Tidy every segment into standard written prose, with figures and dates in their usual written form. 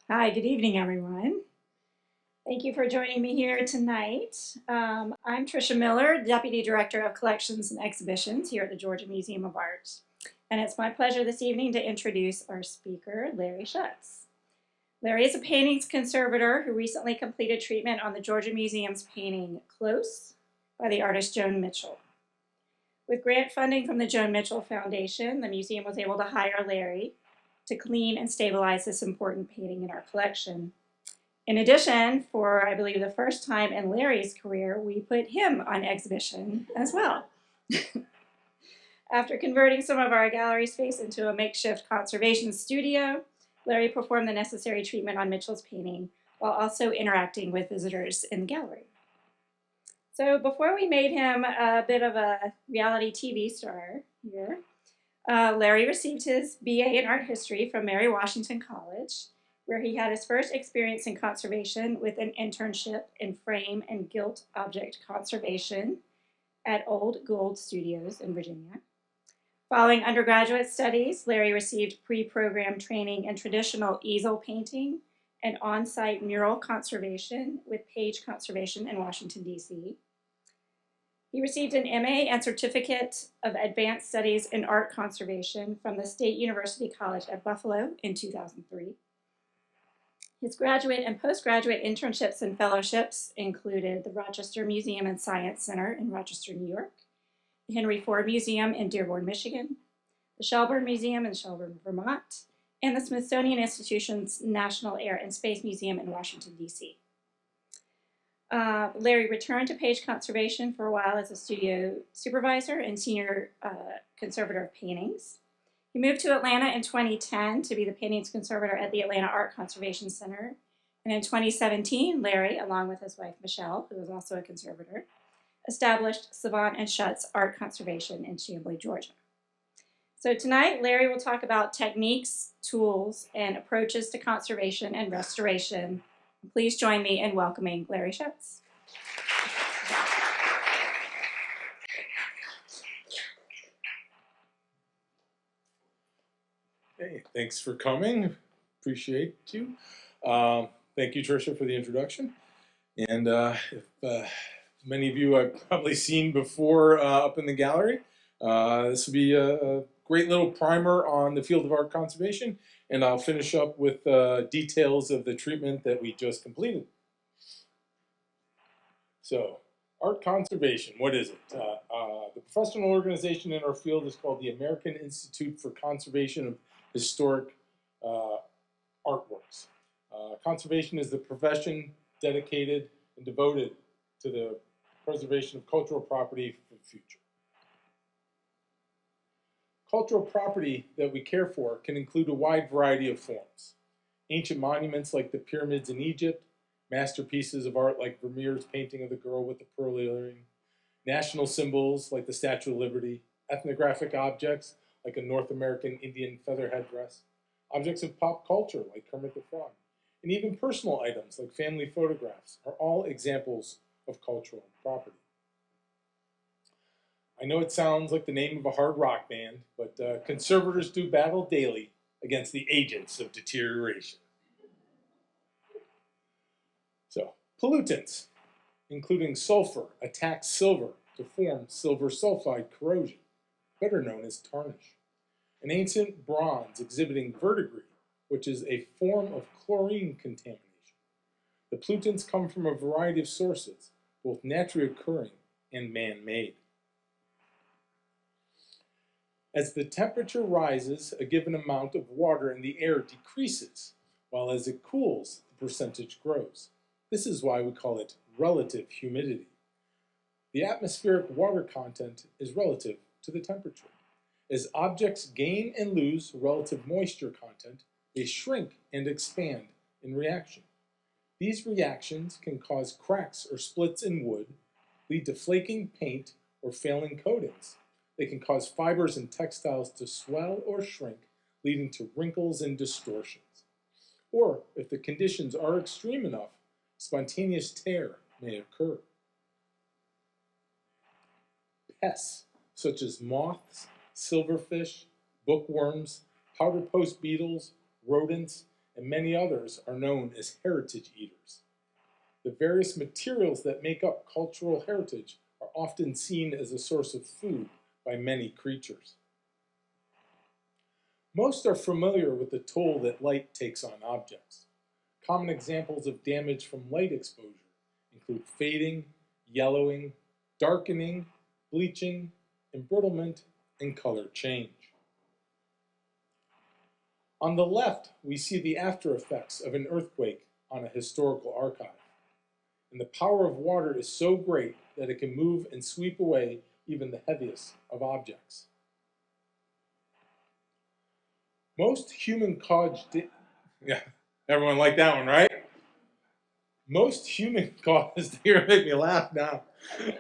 Hi, good evening, everyone. Thank you for joining me here tonight. I'm Tricia Miller, Deputy Director of Collections and Exhibitions here at the Georgia Museum of Art. And it's my pleasure this evening to introduce our speaker, Larry Schutz. Larry is a paintings conservator who recently completed treatment on the Georgia Museum's painting Close by the artist Joan Mitchell. With grant funding from the Joan Mitchell Foundation, the museum was able to hire Larry to clean and stabilize this important painting in our collection. In addition, for I believe the first time in Larry's career, we put him on exhibition as well. After converting some of our gallery space into a makeshift conservation studio, Larry performed the necessary treatment on Mitchell's painting while also interacting with visitors in the gallery. So before we made him a bit of a reality TV star here, Larry received his BA in art history from Mary Washington College, where he had his first experience in conservation with an internship in frame and gilt object conservation at Old Gold Studios in Virginia. Following undergraduate studies, Larry received pre-programmed training in traditional easel painting and on-site mural conservation with Page Conservation in Washington, D.C. He received an MA and Certificate of Advanced Studies in Art Conservation from the State University College at Buffalo in 2003. His graduate and postgraduate internships and fellowships included the Rochester Museum and Science Center in Rochester, New York, the Henry Ford Museum in Dearborn, Michigan, the Shelburne Museum in Shelburne, Vermont, and the Smithsonian Institution's National Air and Space Museum in Washington, D.C. Larry returned to Page Conservation for a while as a studio supervisor and senior conservator of paintings. He moved to Atlanta in 2010 to be the paintings conservator at the Atlanta Art Conservation Center. And in 2017, Larry, along with his wife Michelle, who was also a conservator, established Savant and Schutz Art Conservation in Chamblee, Georgia. So tonight, Larry will talk about techniques, tools, and approaches to conservation and restoration. Please join me in welcoming Larry Schutz. Hey, thanks for coming. Appreciate you. Thank you, Tricia, for the introduction. And if many of you I've probably seen before up in the gallery, this will be a great little primer on the field of art conservation, and I'll finish up with details of the treatment that we just completed. So, art conservation, what is it? The professional organization in our field is called the American Institute for Conservation of Historic Artworks. Conservation is the profession dedicated and devoted to the preservation of cultural property for the future. Cultural property that we care for can include a wide variety of forms. Ancient monuments like the pyramids in Egypt, masterpieces of art like Vermeer's painting of the girl with the pearl earring, national symbols like the Statue of Liberty, ethnographic objects like a North American Indian feather headdress, objects of pop culture like Kermit the Frog, and even personal items like family photographs are all examples of cultural property. I know it sounds like the name of a hard rock band, but conservators do battle daily against the agents of deterioration. So, pollutants, including sulfur, attack silver to form silver sulfide corrosion, better known as tarnish. An ancient bronze exhibiting verdigris, which is a form of chlorine contamination. The pollutants come from a variety of sources, both naturally occurring and man-made. As the temperature rises, a given amount of water in the air decreases, while as it cools, the percentage grows. This is why we call it relative humidity. The atmospheric water content is relative to the temperature. As objects gain and lose relative moisture content, they shrink and expand in reaction. These reactions can cause cracks or splits in wood, lead to flaking paint or failing coatings. They can cause fibers and textiles to swell or shrink, leading to wrinkles and distortions. Or, if the conditions are extreme enough, spontaneous tear may occur. Pests, such as moths, silverfish, bookworms, powder post beetles, rodents, and many others are known as heritage eaters. The various materials that make up cultural heritage are often seen as a source of food by many creatures. Most are familiar with the toll that light takes on objects. Common examples of damage from light exposure include fading, yellowing, darkening, bleaching, embrittlement, and color change. On the left, we see the after effects of an earthquake on a historical archive. And the power of water is so great that it can move and sweep away even the heaviest of objects. Most human-caused, yeah, everyone like that one, right? Most human-caused, you're gonna make me laugh now.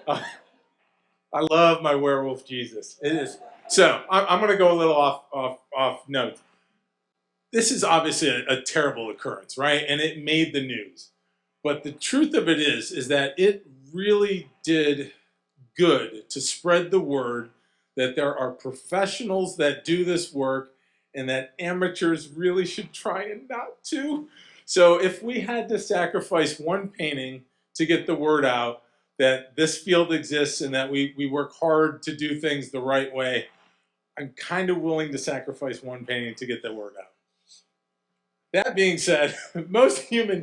I love my werewolf Jesus. It is. So I'm gonna go a little off note. This is obviously a terrible occurrence, right? And it made the news. But the truth of it is that it really did good to spread the word that there are professionals that do this work and that amateurs really should try and not to. So if we had to sacrifice one painting to get the word out that this field exists and that we work hard to do things the right way, I'm kind of willing to sacrifice one painting to get the word out. That being said, most human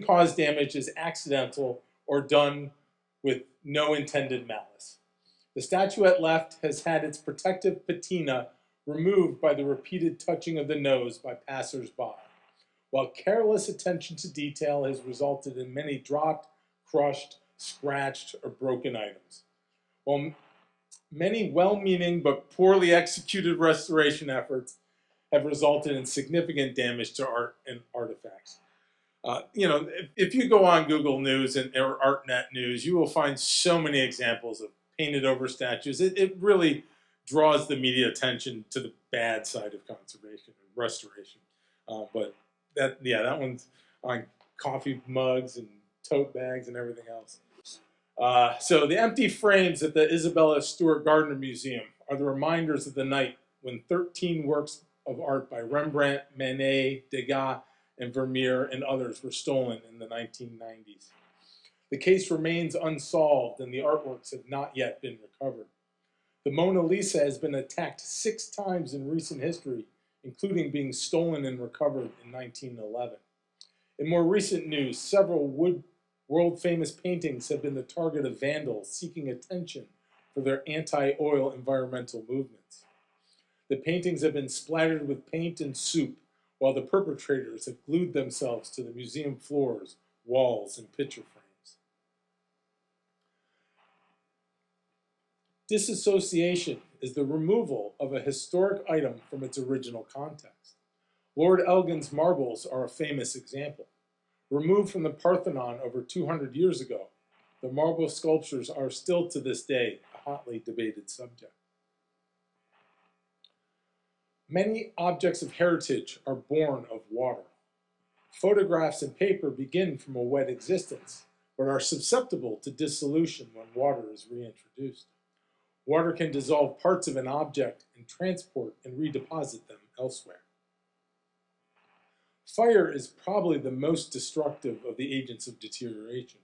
caused damage is accidental or done with no intended malice. The statuette left has had its protective patina removed by the repeated touching of the nose by passers-by, while careless attention to detail has resulted in many dropped, crushed, scratched, or broken items. While many well-meaning but poorly executed restoration efforts have resulted in significant damage to art and artifacts. If you go on Google News or ArtNet News, you will find so many examples of painted over statues. It really draws the media attention to the bad side of conservation and restoration. But that one's on coffee mugs and tote bags and everything else. So the empty frames at the Isabella Stewart Gardner Museum are the reminders of the night when 13 works of art by Rembrandt, Manet, Degas, and Vermeer and others were stolen in the 1990s. The case remains unsolved and the artworks have not yet been recovered. The Mona Lisa has been attacked 6 times in recent history, including being stolen and recovered in 1911. In more recent news, several world-famous paintings have been the target of vandals seeking attention for their anti-oil environmental movements. The paintings have been splattered with paint and soup, while the perpetrators have glued themselves to the museum floors, walls, and picture frames. Disassociation is the removal of a historic item from its original context. Lord Elgin's marbles are a famous example. Removed from the Parthenon over 200 years ago, the marble sculptures are still to this day a hotly debated subject. Many objects of heritage are born of water. Photographs and paper begin from a wet existence, but are susceptible to dissolution when water is reintroduced. Water can dissolve parts of an object and transport and redeposit them elsewhere. Fire is probably the most destructive of the agents of deterioration.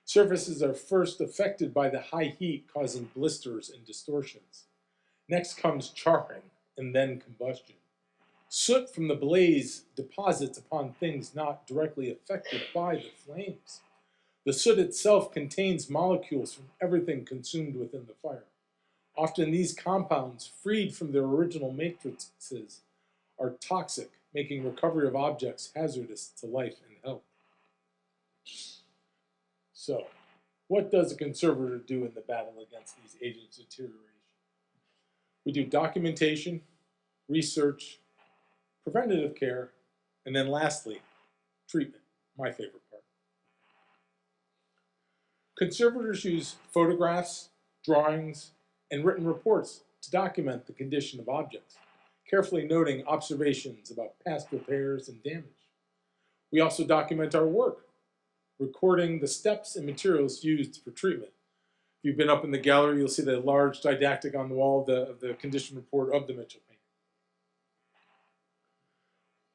Surfaces are first affected by the high heat, causing blisters and distortions. Next comes charring, and then combustion. Soot from the blaze deposits upon things not directly affected by the flames. The soot itself contains molecules from everything consumed within the fire. Often these compounds, freed from their original matrices, are toxic, making recovery of objects hazardous to life and health. So, what does a conservator do in the battle against these agents of deterioration? We do documentation, research, preventative care, and then lastly, treatment, my favorite part. Conservators use photographs, drawings, and written reports to document the condition of objects, carefully noting observations about past repairs and damage. We also document our work, recording the steps and materials used for treatment. If you've been up in the gallery, you'll see the large didactic on the wall of the condition report of the Mitchell painting.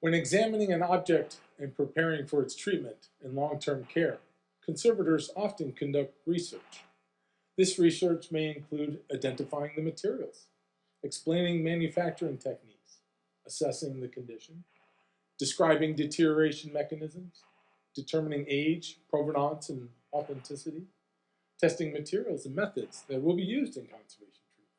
When examining an object and preparing for its treatment in long-term care, conservators often conduct research. This research may include identifying the materials, explaining manufacturing techniques, assessing the condition, describing deterioration mechanisms, determining age, provenance, and authenticity, testing materials and methods that will be used in conservation treatment.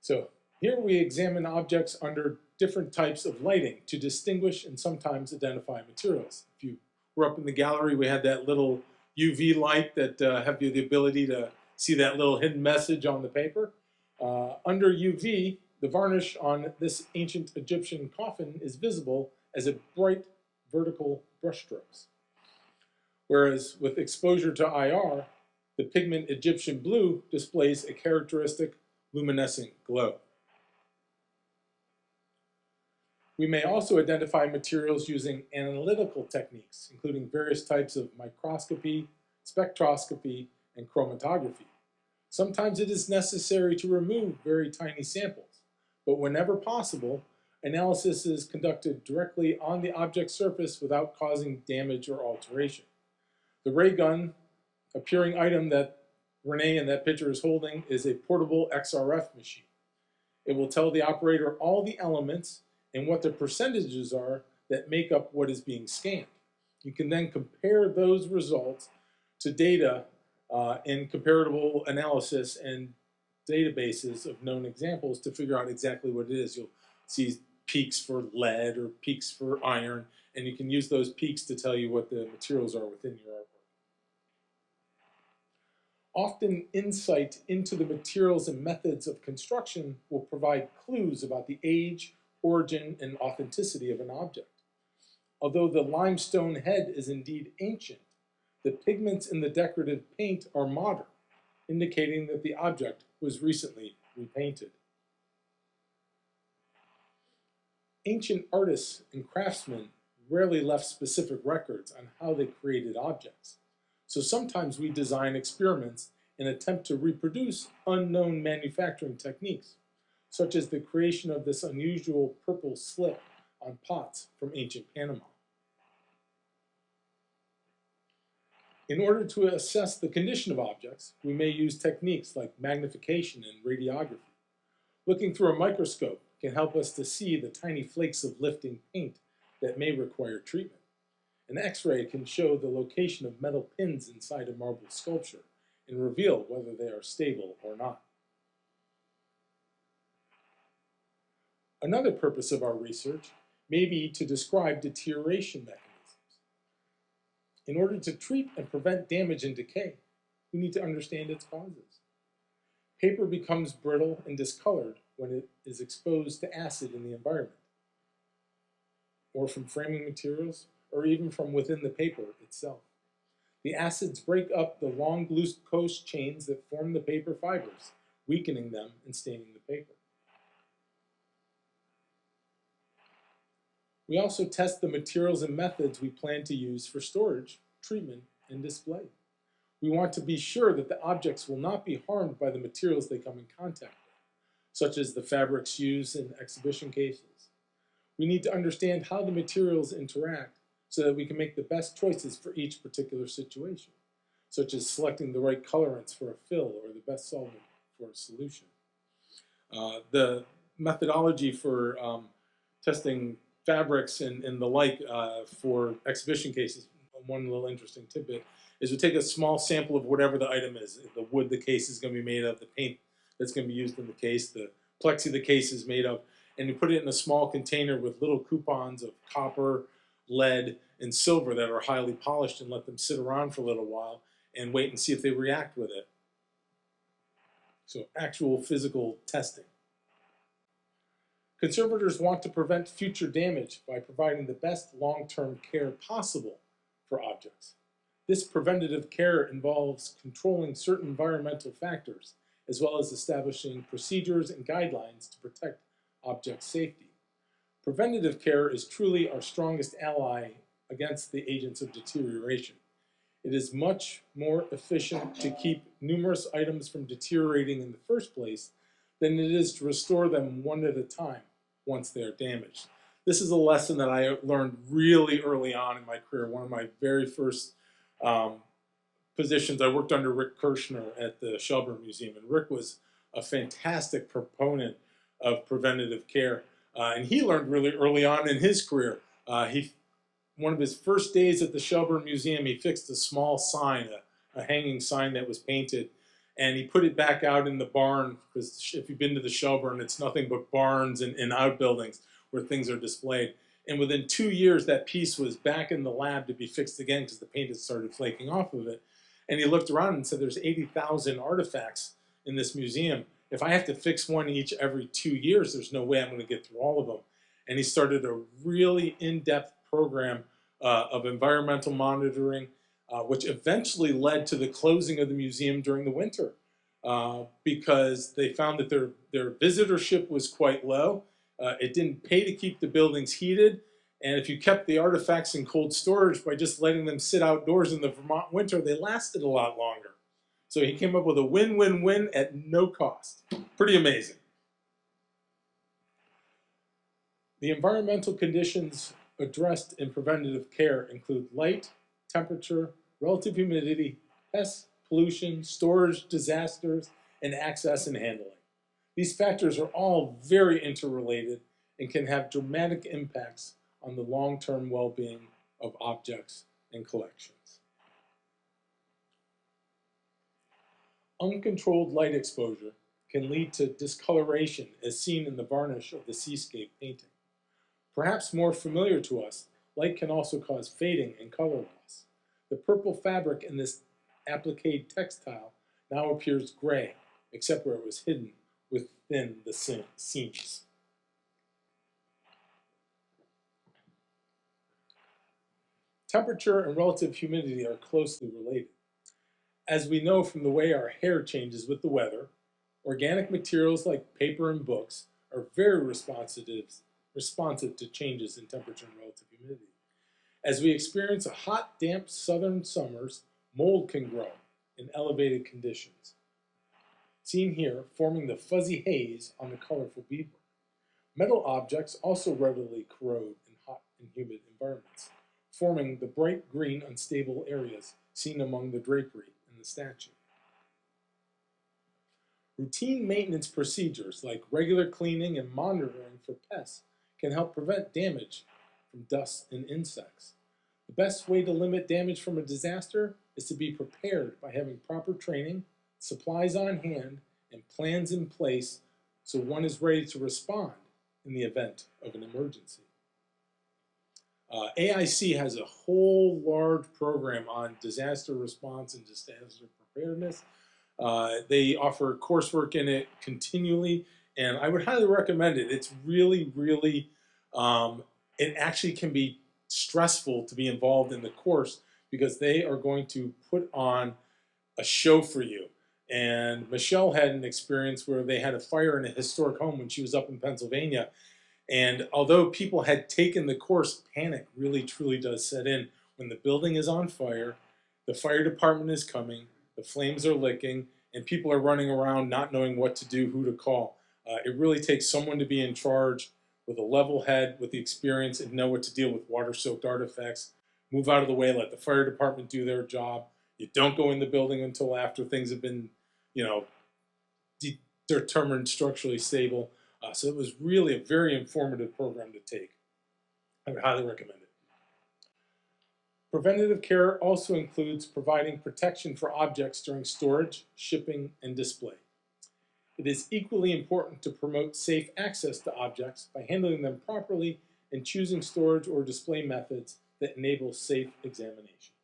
So here we examine objects under different types of lighting to distinguish and sometimes identify materials. If you were up in the gallery, we had that little UV light that have you the ability to see that little hidden message on the paper. Under UV, the varnish on this ancient Egyptian coffin is visible as a bright vertical brushstrokes. Whereas with exposure to IR, the pigment Egyptian blue displays a characteristic luminescent glow. We may also identify materials using analytical techniques, including various types of microscopy, spectroscopy, and chromatography. Sometimes it is necessary to remove very tiny samples, but whenever possible, analysis is conducted directly on the object surface without causing damage or alteration. The ray gun appearing item that Renee in that picture is holding is a portable XRF machine. It will tell the operator all the elements and what the percentages are that make up what is being scanned. You can then compare those results to data in comparable analysis and databases of known examples to figure out exactly what it is. You'll see peaks for lead or peaks for iron, and you can use those peaks to tell you what the materials are within your artwork. Often, insight into the materials and methods of construction will provide clues about the age, origin, and authenticity of an object. Although the limestone head is indeed ancient, the pigments in the decorative paint are modern, indicating that the object was recently repainted. Ancient artists and craftsmen rarely left specific records on how they created objects. So sometimes we design experiments and attempt to reproduce unknown manufacturing techniques, such as the creation of this unusual purple slip on pots from ancient Panama. In order to assess the condition of objects, we may use techniques like magnification and radiography. Looking through a microscope can help us to see the tiny flakes of lifting paint that may require treatment. An X-ray can show the location of metal pins inside a marble sculpture and reveal whether they are stable or not. Another purpose of our research may be to describe deterioration mechanisms. In order to treat and prevent damage and decay, we need to understand its causes. Paper becomes brittle and discolored when it is exposed to acid in the environment, or from framing materials, or even from within the paper itself. The acids break up the long glucose chains that form the paper fibers, weakening them and staining the paper. We also test the materials and methods we plan to use for storage, treatment, and display. We want to be sure that the objects will not be harmed by the materials they come in contact with, such as the fabrics used in exhibition cases. We need to understand how the materials interact so that we can make the best choices for each particular situation, such as selecting the right colorants for a fill or the best solvent for a solution. The methodology for testing fabrics and the like for exhibition cases, one little interesting tidbit, is we take a small sample of whatever the item is, the wood the case is going to be made of, the paint that's going to be used in the case, the plexi the case is made of, and you put it in a small container with little coupons of copper, lead, and silver that are highly polished and let them sit around for a little while and wait and see if they react with it. So actual physical testing. Conservators want to prevent future damage by providing the best long-term care possible for objects. This preventative care involves controlling certain environmental factors, as well as establishing procedures and guidelines to protect object safety. Preventative care is truly our strongest ally against the agents of deterioration. It is much more efficient to keep numerous items from deteriorating in the first place than it is to restore them one at a time, once they are damaged. This is a lesson that I learned really early on in my career. One of my very first positions, I worked under Rick Kirshner at the Shelburne Museum, and Rick was a fantastic proponent of preventative care. And he learned really early on in his career. One of his first days at the Shelburne Museum, he fixed a small sign, a hanging sign that was painted, and he put it back out in the barn, because if you've been to the Shelburne, it's nothing but barns and outbuildings where things are displayed. And within 2 years, that piece was back in the lab to be fixed again because the paint had started flaking off of it. And he looked around and said, there's 80,000 artifacts in this museum. If I have to fix one each every 2 years, there's no way I'm going to get through all of them. And he started a really in-depth program of environmental monitoring, which eventually led to the closing of the museum during the winter because they found that their visitorship was quite low. It didn't pay to keep the buildings heated. And if you kept the artifacts in cold storage by just letting them sit outdoors in the Vermont winter, they lasted a lot longer. So he came up with a win-win-win at no cost. Pretty amazing. The environmental conditions addressed in preventative care include light, temperature, relative humidity, pests, pollution, storage, disasters, and access and handling. These factors are all very interrelated and can have dramatic impacts on the long-term well-being of objects and collections. Uncontrolled light exposure can lead to discoloration as seen in the varnish of the seascape painting. Perhaps more familiar to us, light can also cause fading and color loss. The purple fabric in this applique textile now appears gray, except where it was hidden within the seams. Temperature and relative humidity are closely related. As we know from the way our hair changes with the weather, organic materials like paper and books are very responsive to changes in temperature and relative humidity. As we experience a hot, damp southern summers, mold can grow in elevated conditions. Seen here, forming the fuzzy haze on the colorful beadwork. Metal objects also readily corrode in hot and humid environments, forming the bright green unstable areas seen among the drapery in the statue. Routine maintenance procedures like regular cleaning and monitoring for pests can help prevent damage from dust and insects. The best way to limit damage from a disaster is to be prepared by having proper training, supplies on hand, and plans in place so one is ready to respond in the event of an emergency. AIC has a whole large program on disaster response and disaster preparedness. They offer coursework in it continually, and I would highly recommend it. It's really, really, it actually can be stressful to be involved in the course because they are going to put on a show for you. And Michelle had an experience where they had a fire in a historic home when she was up in Pennsylvania. And although people had taken the course, panic really truly does set in. When the building is on fire, the fire department is coming, the flames are licking, and people are running around not knowing what to do, who to call. It really takes someone to be in charge with a level head, with the experience, and know what to deal with water-soaked artifacts. Move out of the way, let the fire department do their job. You don't go in the building until after things have been, determined structurally stable. So it was really a very informative program to take. I would highly recommend it. Preventative care also includes providing protection for objects during storage, shipping, and display. It is equally important to promote safe access to objects by handling them properly and choosing storage or display methods that enable safe examination.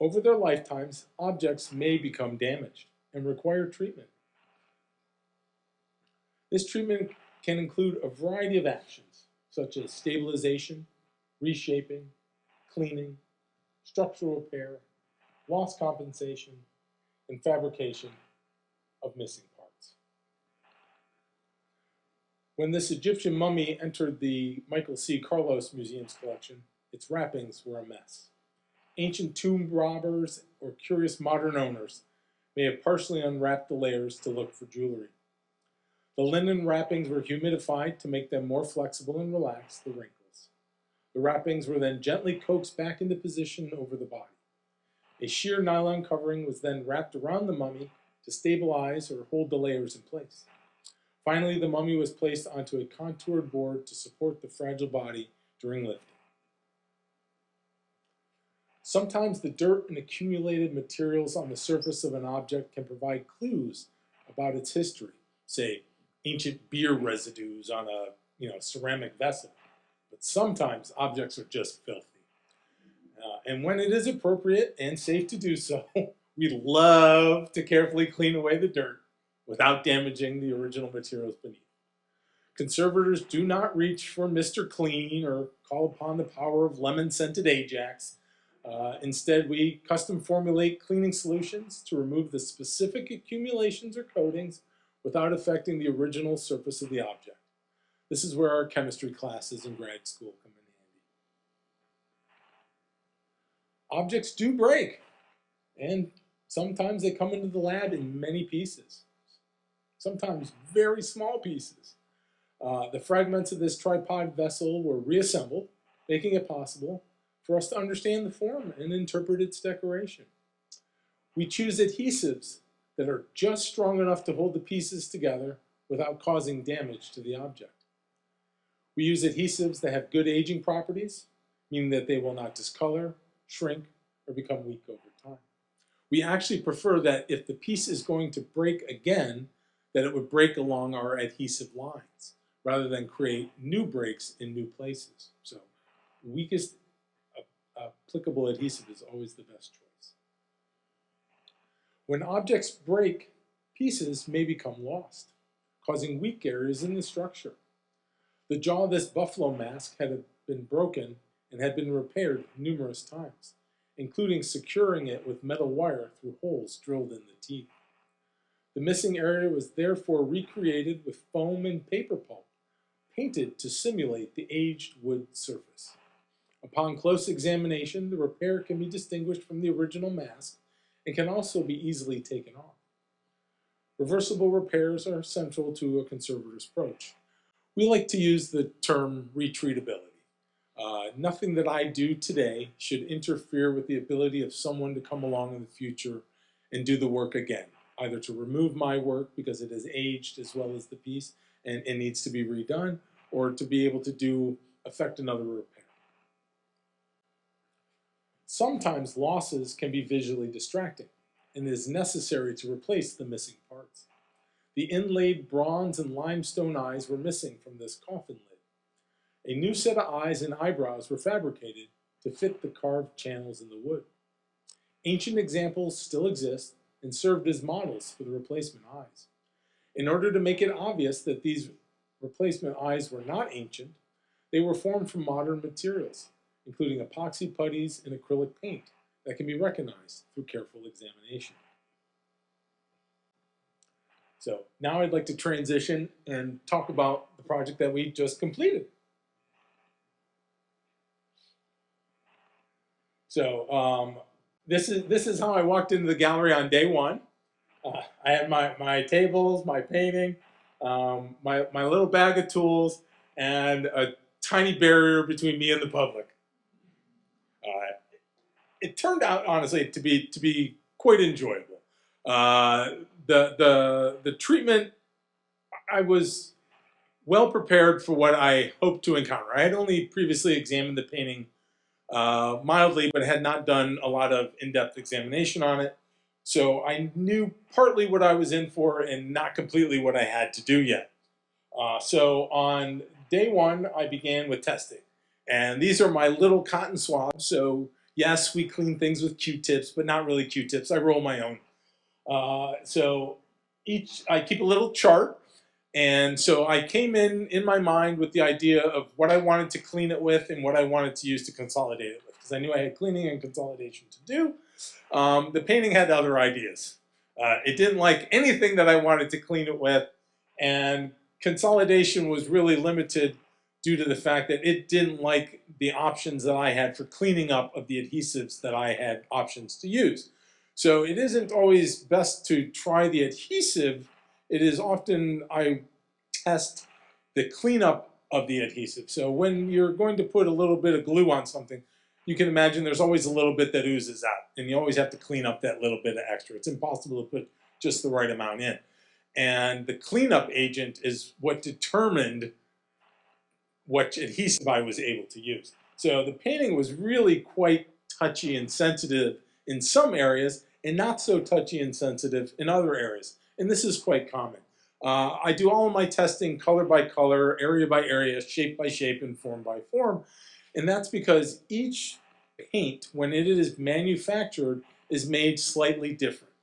Over their lifetimes, objects may become damaged and require treatment. This treatment can include a variety of actions, such as stabilization, reshaping, cleaning, structural repair, loss compensation, and fabrication of missing parts. When this Egyptian mummy entered the Michael C. Carlos Museum's collection, its wrappings were a mess. Ancient tomb robbers or curious modern owners may have partially unwrapped the layers to look for jewelry. The linen wrappings were humidified to make them more flexible and relax the wrinkles. The wrappings were then gently coaxed back into position over the body. A sheer nylon covering was then wrapped around the mummy to stabilize or hold the layers in place. Finally, the mummy was placed onto a contoured board to support the fragile body during lifting. Sometimes the dirt and accumulated materials on the surface of an object can provide clues about its history, say ancient beer residues on a ceramic vessel. But sometimes objects are just filthy. And when it is appropriate and safe to do so, we love to carefully clean away the dirt without damaging the original materials beneath. Conservators do not reach for Mr. Clean or call upon the power of lemon-scented Ajax. Instead, we custom formulate cleaning solutions to remove the specific accumulations or coatings without affecting the original surface of the object. This is where our chemistry classes in grad school come in handy. Objects do break, and sometimes they come into the lab in many pieces, sometimes very small pieces. The fragments of this tripod vessel were reassembled, making it possible for us to understand the form and interpret its decoration. We choose adhesives that are just strong enough to hold the pieces together without causing damage to the object. We use adhesives that have good aging properties, meaning that they will not discolor, shrink, or become weak over time. We actually prefer that if the piece is going to break again, that it would break along our adhesive lines, rather than create new breaks in new places. So the weakest applicable adhesive is always the best choice. When objects break, pieces may become lost, causing weak areas in the structure. The jaw of this buffalo mask had been broken and had been repaired numerous times, including securing it with metal wire through holes drilled in the teeth. The missing area was therefore recreated with foam and paper pulp, painted to simulate the aged wood surface. Upon close examination, the repair can be distinguished from the original mask and can also be easily taken off. Reversible repairs are central to a conservator's approach. We like to use the term retreatability. Nothing that I do today should interfere with the ability of someone to come along in the future and do the work again, either to remove my work because it has aged as well as the piece and it needs to be redone, or to be able to effect another repair. Sometimes losses can be visually distracting, and it is necessary to replace the missing parts. The inlaid bronze and limestone eyes were missing from this coffin lid. A new set of eyes and eyebrows were fabricated to fit the carved channels in the wood. Ancient examples still exist and served as models for the replacement eyes. In order to make it obvious that these replacement eyes were not ancient, they were formed from modern materials, including epoxy putties and acrylic paint that can be recognized through careful examination. So now I'd like to transition and talk about the project that we just completed. So this is how I walked into the gallery on day one. I had my tables, my painting, my little bag of tools, and a tiny barrier between me and the public. It turned out, honestly, to be quite enjoyable. The treatment, I was well prepared for what I hoped to encounter. I had only previously examined the painting mildly, but had not done a lot of in-depth examination on it. So I knew partly what I was in for and not completely what I had to do yet. So on day one, I began with testing. And these are my little cotton swabs. So yes, we clean things with Q-tips, but not really Q-tips. I roll my own. So I keep a little chart. And so I came in my mind with the idea of what I wanted to clean it with and what I wanted to use to consolidate it with, because I knew I had cleaning and consolidation to do. The painting had other ideas. It didn't like anything that I wanted to clean it with, and consolidation was really limited due to the fact that it didn't like the options that I had for cleaning up of the adhesives that I had options to use. So it isn't always best to try the adhesive. It is often, I test the cleanup of the adhesive. So when you're going to put a little bit of glue on something, you can imagine there's always a little bit that oozes out, and you always have to clean up that little bit of extra. It's impossible to put just the right amount in. And the cleanup agent is what determined what adhesive I was able to use. So the painting was really quite touchy and sensitive in some areas, and not so touchy and sensitive in other areas. And this is quite common. I do all of my testing color by color, area by area, shape by shape, and form by form. And that's because each paint, when it is manufactured, is made slightly different.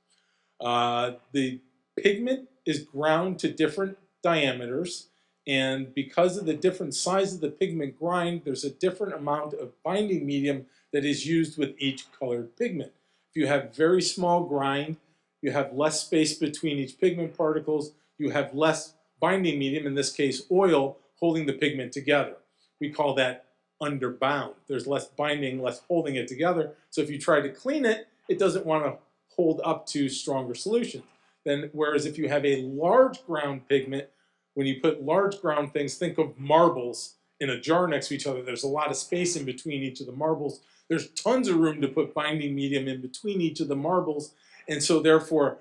The pigment is ground to different diameters, and because of the different size of the pigment grind, there's a different amount of binding medium that is used with each colored pigment. If you have very small grind, you have less space between each pigment particles, you have less binding medium, in this case oil, holding the pigment together. We call that underbound. There's less binding, less holding it together. So if you try to clean it, it doesn't want to hold up to stronger solutions. Whereas if you have a large ground pigment, when you put large ground things, think of marbles in a jar next to each other. There's a lot of space in between each of the marbles. There's tons of room to put binding medium in between each of the marbles. And so therefore,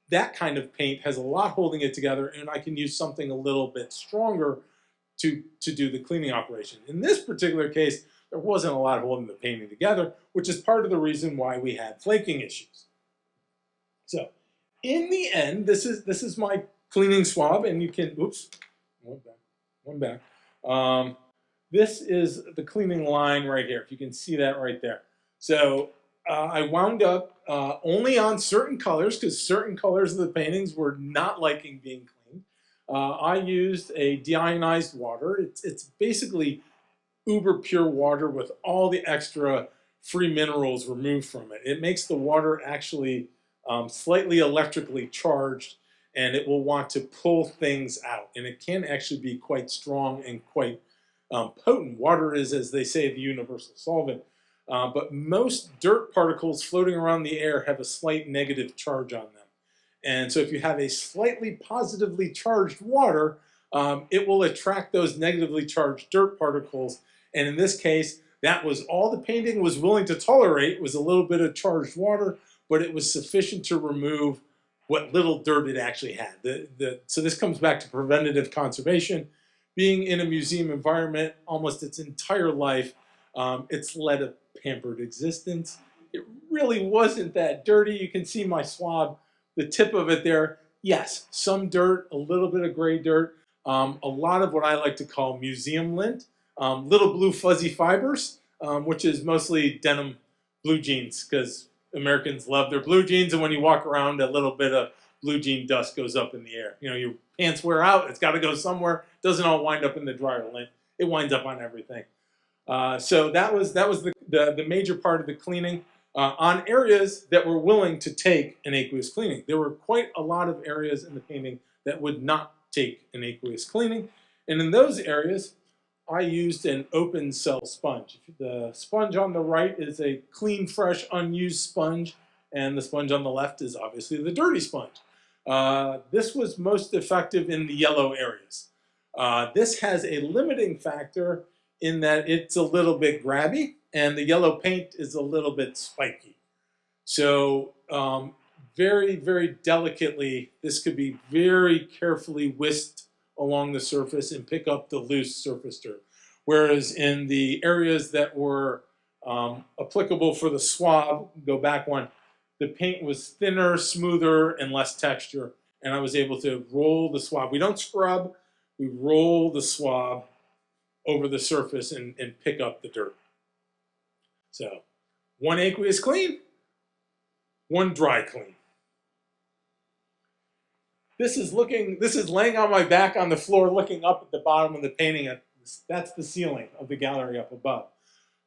that kind of paint has a lot holding it together, and I can use something a little bit stronger to do the cleaning operation. In this particular case, there wasn't a lot holding the painting together, which is part of the reason why we had flaking issues. So in the end, this is my cleaning swab, and you can, oops, one back. This is the cleaning line right here, if you can see that right there. So I wound up only on certain colors, because certain colors of the paintings were not liking being cleaned. I used a deionized water. It's basically uber pure water with all the extra free minerals removed from it. It makes the water actually slightly electrically charged, and it will want to pull things out. And it can actually be quite strong and quite potent. Water is, as they say, the universal solvent. But most dirt particles floating around the air have a slight negative charge on them. And so if you have a slightly positively charged water, it will attract those negatively charged dirt particles. And in this case, that was all the painting was willing to tolerate, was a little bit of charged water, but it was sufficient to remove what little dirt it actually had. So this comes back to preventative conservation. Being in a museum environment almost its entire life, it's led a pampered existence. It really wasn't that dirty. You can see my swab, the tip of it there. Yes, some dirt, a little bit of gray dirt, a lot of what I like to call museum lint, little blue fuzzy fibers, which is mostly denim blue jeans, because Americans love their blue jeans, and when you walk around, a little bit of blue jean dust goes up in the air. You know, your pants wear out, it's got to go somewhere. It doesn't all wind up in the dryer lint. It winds up on everything. So that was the major part of the cleaning on areas that were willing to take an aqueous cleaning. There were quite a lot of areas in the painting that would not take an aqueous cleaning, and in those areas, I used an open cell sponge. The sponge on the right is a clean, fresh, unused sponge, and the sponge on the left is obviously the dirty sponge. This was most effective in the yellow areas. This has a limiting factor in that it's a little bit grabby, and the yellow paint is a little bit spiky. So very, very delicately, this could be very carefully whisked along the surface and pick up the loose surface dirt. Whereas in the areas that were applicable for the swab, go back one, the paint was thinner, smoother, and less texture, and I was able to roll the swab. We don't scrub, we roll the swab over the surface and pick up the dirt. So, one aqueous clean, one dry clean. This is laying on my back on the floor, looking up at the bottom of the painting. That's the ceiling of the gallery up above.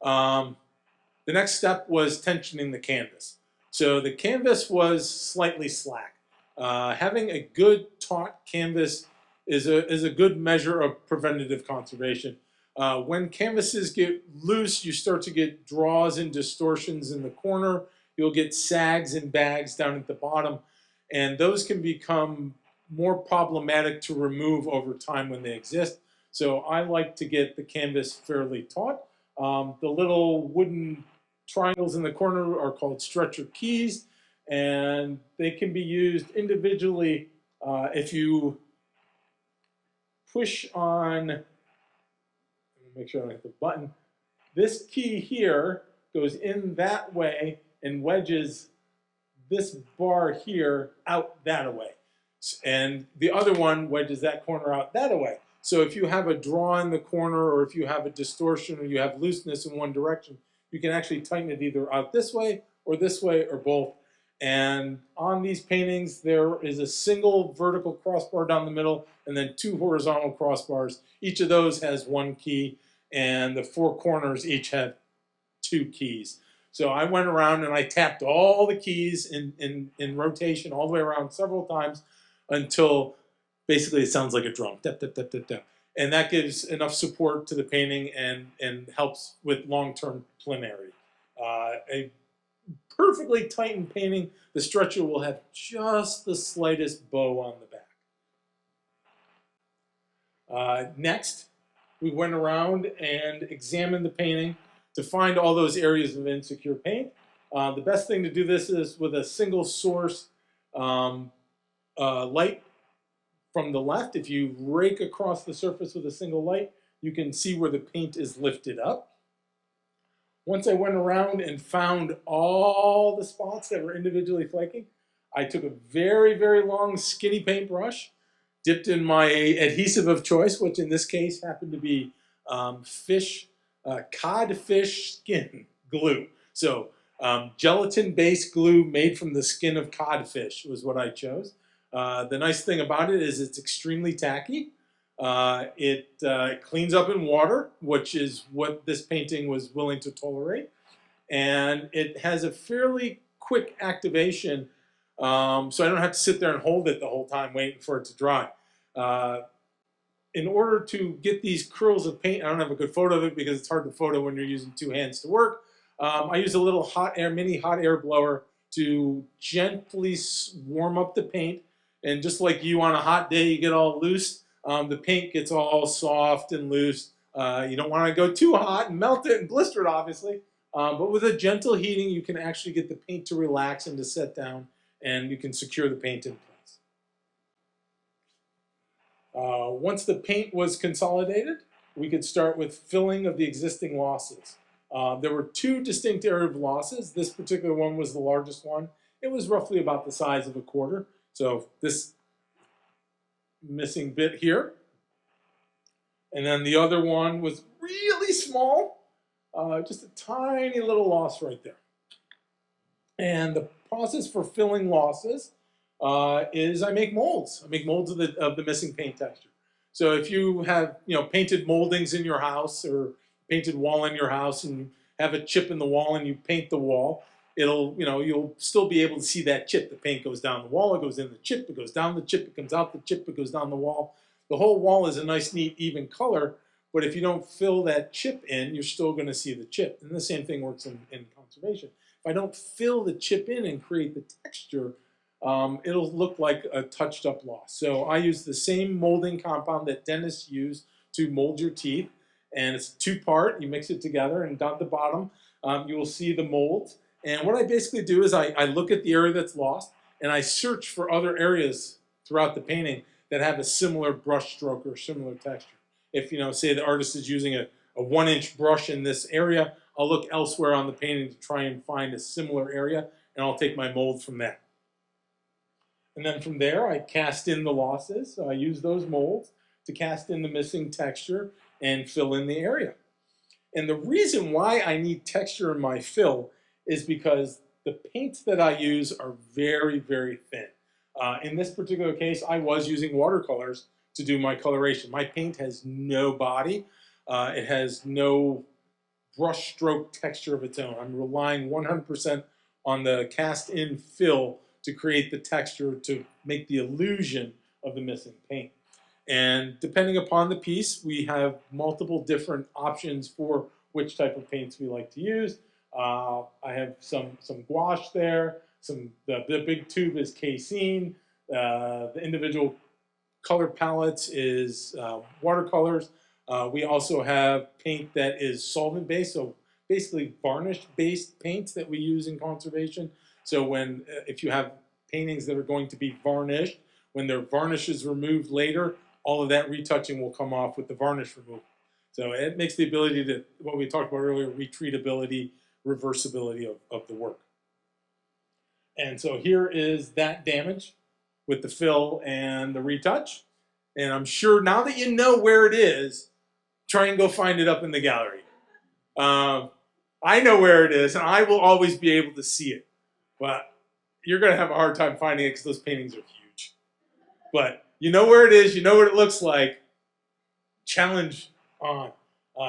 The next step was tensioning the canvas. So the canvas was slightly slack. Having a good taut canvas is a good measure of preventative conservation. When canvases get loose, you start to get draws and distortions in the corner. You'll get sags and bags down at the bottom, and those can become more problematic to remove over time when they exist. So I like to get the canvas fairly taut. The little wooden triangles in the corner are called stretcher keys, and they can be used individually if you push on, make sure I don't hit the button, this key here goes in that way and wedges this bar here out that way. And the other one wedges that corner out that way. So if you have a draw in the corner, or if you have a distortion, or you have looseness in one direction, you can actually tighten it either out this way, or both. And on these paintings, there is a single vertical crossbar down the middle, and then 2 horizontal crossbars. Each of those has 1 key, and the 4 corners each have 2 keys. So I went around and I tapped all the keys in rotation all the way around several times until basically it sounds like a drum. Dap, dap, dap, dap, dap. And that gives enough support to the painting and helps with long-term plenarity. A perfectly tightened painting, the stretcher will have just the slightest bow on the back. Next, we went around and examined the painting to find all those areas of insecure paint. The best thing to do this is with a single source light from the left. If you rake across the surface with a single light, you can see where the paint is lifted up. Once I went around and found all the spots that were individually flaking, I took a very, very long skinny paintbrush, dipped in my adhesive of choice, which in this case happened to be codfish skin glue. So gelatin-based glue made from the skin of codfish was what I chose. The nice thing about it is it's extremely tacky. It cleans up in water, which is what this painting was willing to tolerate. And it has a fairly quick activation, so I don't have to sit there and hold it the whole time waiting for it to dry. In order to get these curls of paint, I don't have a good photo of it because it's hard to photo when you're using 2 hands to work. I use a little mini hot air blower to gently warm up the paint. And just like you on a hot day, you get all loose, the paint gets all soft and loose. You don't want to go too hot and melt it and blister it, obviously. But with a gentle heating, you can actually get the paint to relax and to set down, and you can secure the paint in place. Once the paint was consolidated, we could start with filling of the existing losses. There were 2 distinct areas of losses. This particular one was the largest one. It was roughly about the size of a quarter. So this missing bit here. And then the other one was really small, just a tiny little loss right there. And the process for filling losses is I make molds. I make molds of the missing paint texture. So if you have painted moldings in your house or painted wall in your house and you have a chip in the wall and you paint the wall, you'll still be able to see that chip. The paint goes down the wall, it goes in the chip, it goes down the chip, it comes out the chip, it goes down the wall. The whole wall is a nice, neat, even color, but if you don't fill that chip in, you're still going to see the chip. And the same thing works in conservation. If I don't fill the chip in and create the texture, it'll look like a touched up loss. So I use the same molding compound that dentists use to mold your teeth, and it's 2-part. You mix it together, and down at the bottom you will see the molds. And what I basically do is I look at the area that's lost, and I search for other areas throughout the painting that have a similar brush stroke or similar texture. If say the artist is using a 1-inch brush in this area, I'll look elsewhere on the painting to try and find a similar area, and I'll take my mold from that. And then from there, I cast in the losses. So I use those molds to cast in the missing texture and fill in the area. And the reason why I need texture in my fill is because the paints that I use are very, very thin. In this particular case, I was using watercolors to do my coloration. My paint has no body. It has no brush stroke texture of its own. I'm relying 100% on the cast-in fill to create the texture to make the illusion of the missing paint. And depending upon the piece, we have multiple different options for which type of paints we like to use. I have some gouache there. The big tube is casein. The individual color palettes is watercolors. We also have paint that is solvent-based, so basically varnish-based paints that we use in conservation. So when if you have paintings that are going to be varnished, when their varnish is removed later, all of that retouching will come off with the varnish removal. So it makes the ability to, what we talked about earlier, retreatability, reversibility of the work. And so here is that damage with the fill and the retouch. And I'm sure now that you know where it is, try and go find it up in the gallery. I know where it is, and I will always be able to see it. But you're going to have a hard time finding it because those paintings are huge. But you know where it is, you know what it looks like. Challenge on.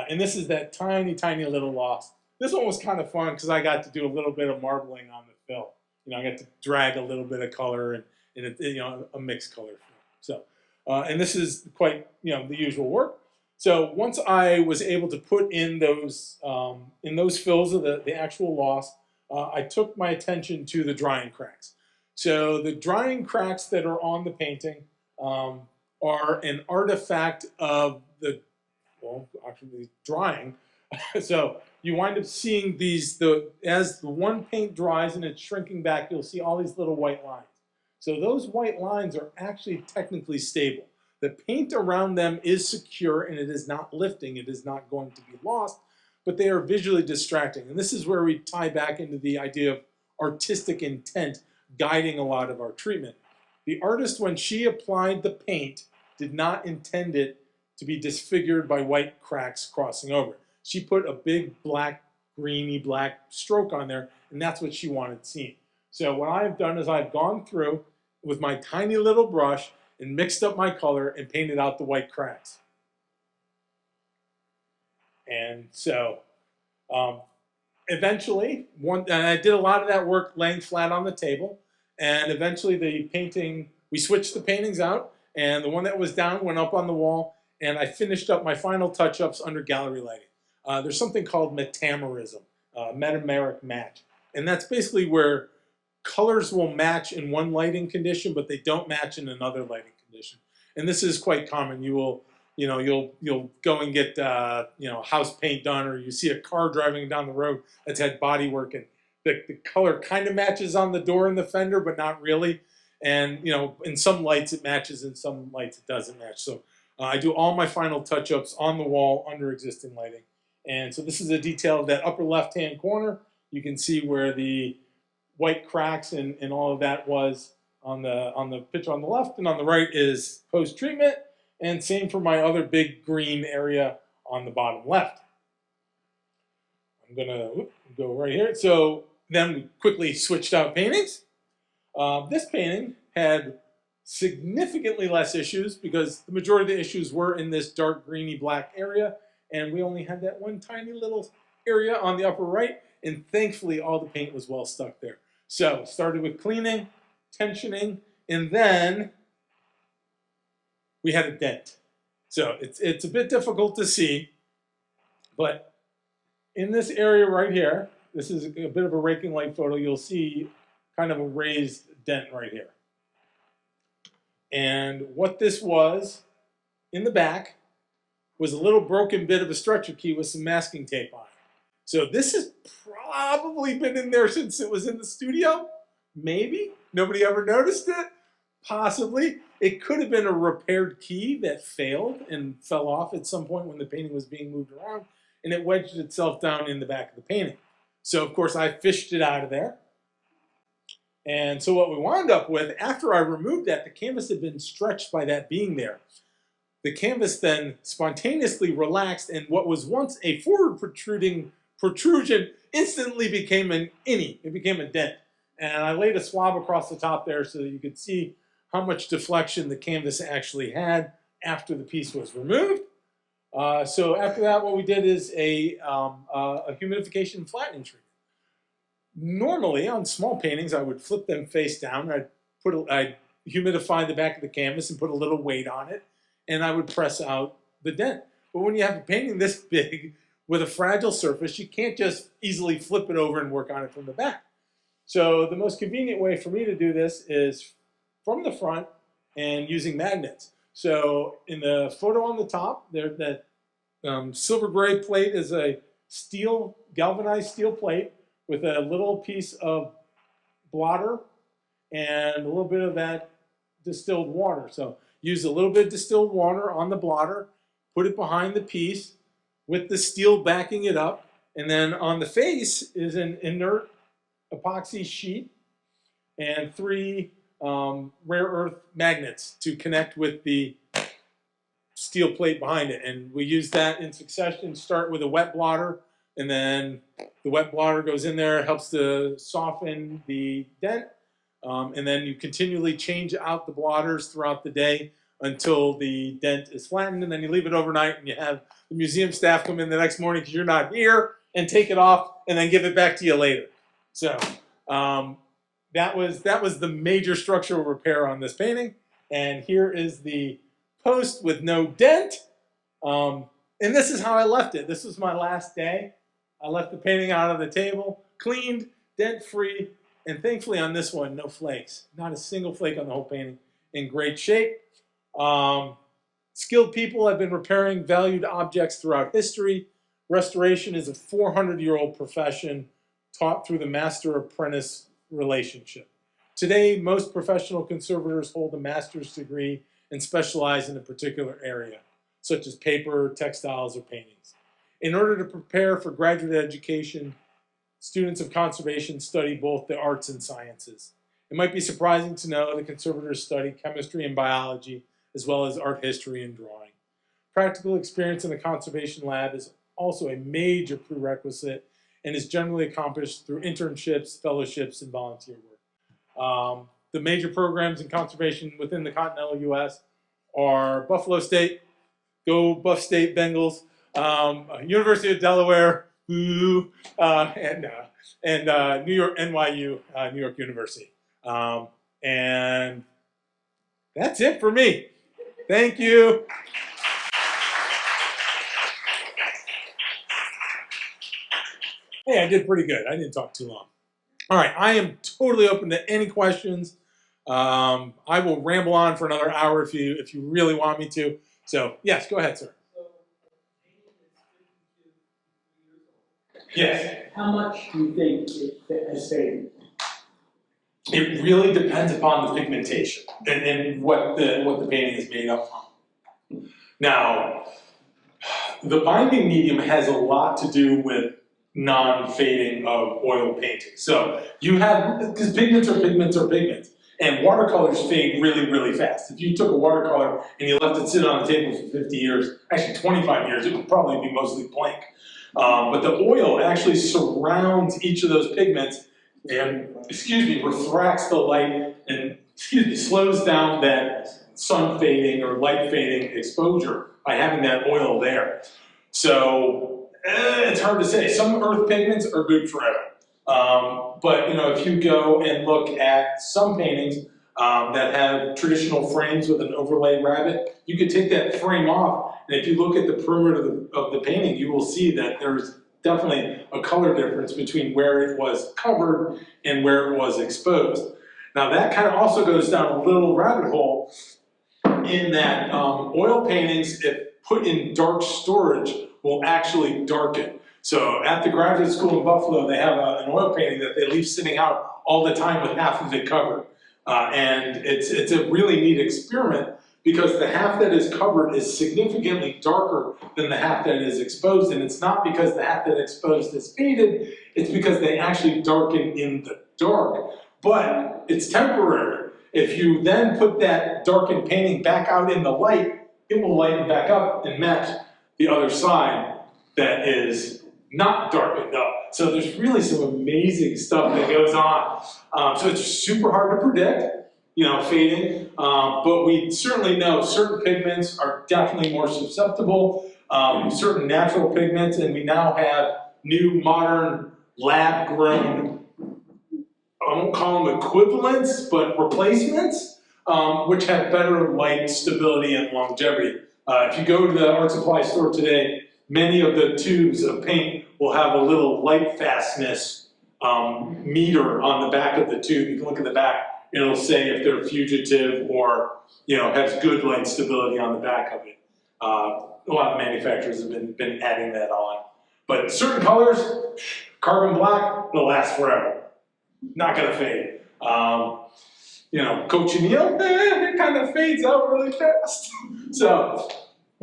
And this is that tiny, tiny little loss. This one was kind of fun because I got to do a little bit of marbling on the fill. You know, I got to drag a little bit of color and you know, a mixed color fill. So, and this is quite, you know, the usual work. So once I was able to put in those fills of the actual loss, I took my attention to the drying cracks. So the drying cracks that are on the painting are an artifact of the, well, actually drying. So you wind up seeing these, as the one paint dries and it's shrinking back, you'll see all these little white lines. So those white lines are actually technically stable. The paint around them is secure and it is not lifting, it is not going to be lost, but they are visually distracting. And this is where we tie back into the idea of artistic intent guiding a lot of our treatment. The artist, when she applied the paint, did not intend it to be disfigured by white cracks crossing over. She put a big black, greeny black stroke on there, and that's what she wanted seen. So what I've done is I've gone through with my tiny little brush and mixed up my color and painted out the white cracks. And so eventually, and I did a lot of that work laying flat on the table, and eventually the painting, we switched the paintings out, and the one that was down went up on the wall, and I finished up my final touch-ups under gallery lighting. There's something called metamerism, metameric match, and that's basically where colors will match in one lighting condition, but they don't match in another lighting condition. And this is quite common. You'll go and get house paint done, or you see a car driving down the road that's had body work, and the color kind of matches on the door and the fender, but not really. And in some lights it matches, in some lights it doesn't match. So I do all my final touch-ups on the wall under existing lighting. And so this is a detail of that upper left-hand corner. You can see where the white cracks and all of that was on the picture on the left, and on the right is post-treatment, and same for my other big green area on the bottom left. I'm gonna go right here. So then we quickly switched out paintings. This painting had significantly less issues because the majority of the issues were in this dark greeny black area, and we only had that one tiny little area on the upper right, and thankfully all the paint was well stuck there. So started with cleaning, tensioning, and then we had a dent. So it's a bit difficult to see, but in this area right here, this is a bit of a raking light photo, you'll see kind of a raised dent right here. And what this was in the back was a little broken bit of a stretcher key with some masking tape on it. So this has probably been in there since it was in the studio. Maybe. Nobody ever noticed it. Possibly. It could have been a repaired key that failed and fell off at some point when the painting was being moved around, and it wedged itself down in the back of the painting. So of course I fished it out of there. And so what we wound up with, after I removed that, the canvas had been stretched by that being there. The canvas then spontaneously relaxed, and what was once a forward protrusion instantly became an innie. It became a dent. And I laid a swab across the top there so that you could see how much deflection the canvas actually had after the piece was removed. So after that, what we did is a humidification and flattening treatment. Normally, on small paintings, I would flip them face down. I'd humidify the back of the canvas and put a little weight on it, and I would press out the dent. But when you have a painting this big with a fragile surface, you can't just easily flip it over and work on it from the back. So the most convenient way for me to do this is from the front and using magnets. So in the photo on the top, there that silver gray plate is a steel, galvanized steel plate with a little piece of blotter and a little bit of that distilled water. So use a little bit of distilled water on the blotter, put it behind the piece with the steel backing it up, and then on the face is an inert epoxy sheet and 3 rare earth magnets to connect with the steel plate behind it. And we use that in succession. Start with a wet blotter, and then the wet blotter goes in there, helps to soften the dent, and then you continually change out the blotters throughout the day until the dent is flattened, and then you leave it overnight, and you have the museum staff come in the next morning because you're not here and take it off and then give it back to you later. So that was the major structural repair on this painting. And here is the post with no dent. And this is how I left it. This was my last day. I left the painting out on the table, cleaned, dent-free, and thankfully on this one, no flakes. Not a single flake on the whole painting. In great shape. Skilled people have been repairing valued objects throughout history. Restoration is a 400-year-old profession taught through the master-apprentice relationship. Today, most professional conservators hold a master's degree and specialize in a particular area, such as paper, textiles, or paintings. In order to prepare for graduate education, students of conservation study both the arts and sciences. It might be surprising to know that conservators study chemistry and biology, as well as art history and drawing. Practical experience in the conservation lab is also a major prerequisite and is generally accomplished through internships, fellowships, and volunteer work. The major programs in conservation within the continental U.S. are Buffalo State, go Buff State Bengals, University of Delaware, and New York, NYU, New York University. And that's it for me. Thank you. Hey, I did pretty good. I didn't talk too long. All right, I am totally open to any questions. I will ramble on for another hour if you really want me to. So, yes, go ahead, sir. Yes. How much do you think it has faded? It really depends upon the pigmentation and what the painting is made up from. Now, the binding medium has a lot to do with non-fading of oil painting. So you have, because pigments are pigments, and watercolors fade really, really fast. If you took a watercolor and you left it sit on the table for 50 years, actually 25 years, it would probably be mostly blank. But the oil actually surrounds each of those pigments and, refracts the light and, slows down that sun fading or light fading exposure by having that oil there. So it's hard to say. Some earth pigments are good forever. But if you go and look at some paintings that have traditional frames with an overlay rabbit, you could take that frame off, and if you look at the perimeter of the painting, you will see that there's definitely a color difference between where it was covered and where it was exposed. Now that kind of also goes down a little rabbit hole in that oil paintings, if put in dark storage, will actually darken. So at the graduate school in Buffalo, they have an oil painting that they leave sitting out all the time with half of it covered. And it's a really neat experiment because the half that is covered is significantly darker than the half that is exposed. And it's not because the half that is exposed is faded, it's because they actually darken in the dark. But it's temporary. If you then put that darkened painting back out in the light, it will lighten back up and match the other side that is not darkened up. So there's really some amazing stuff that goes on. So it's super hard to predict, fading. But we certainly know certain pigments are definitely more susceptible, certain natural pigments, and we now have new modern lab-grown, I won't call them equivalents, but replacements, which have better light stability and longevity. If you go to the art supply store today, many of the tubes of paint will have a little light fastness meter on the back of the tube. You can look at the back it'll say if they're fugitive or, has good light stability on the back of it. A lot of manufacturers have been adding that on. But certain colors, carbon black, it'll last forever. Not gonna fade. Cochineal, it kind of fades out really fast. So,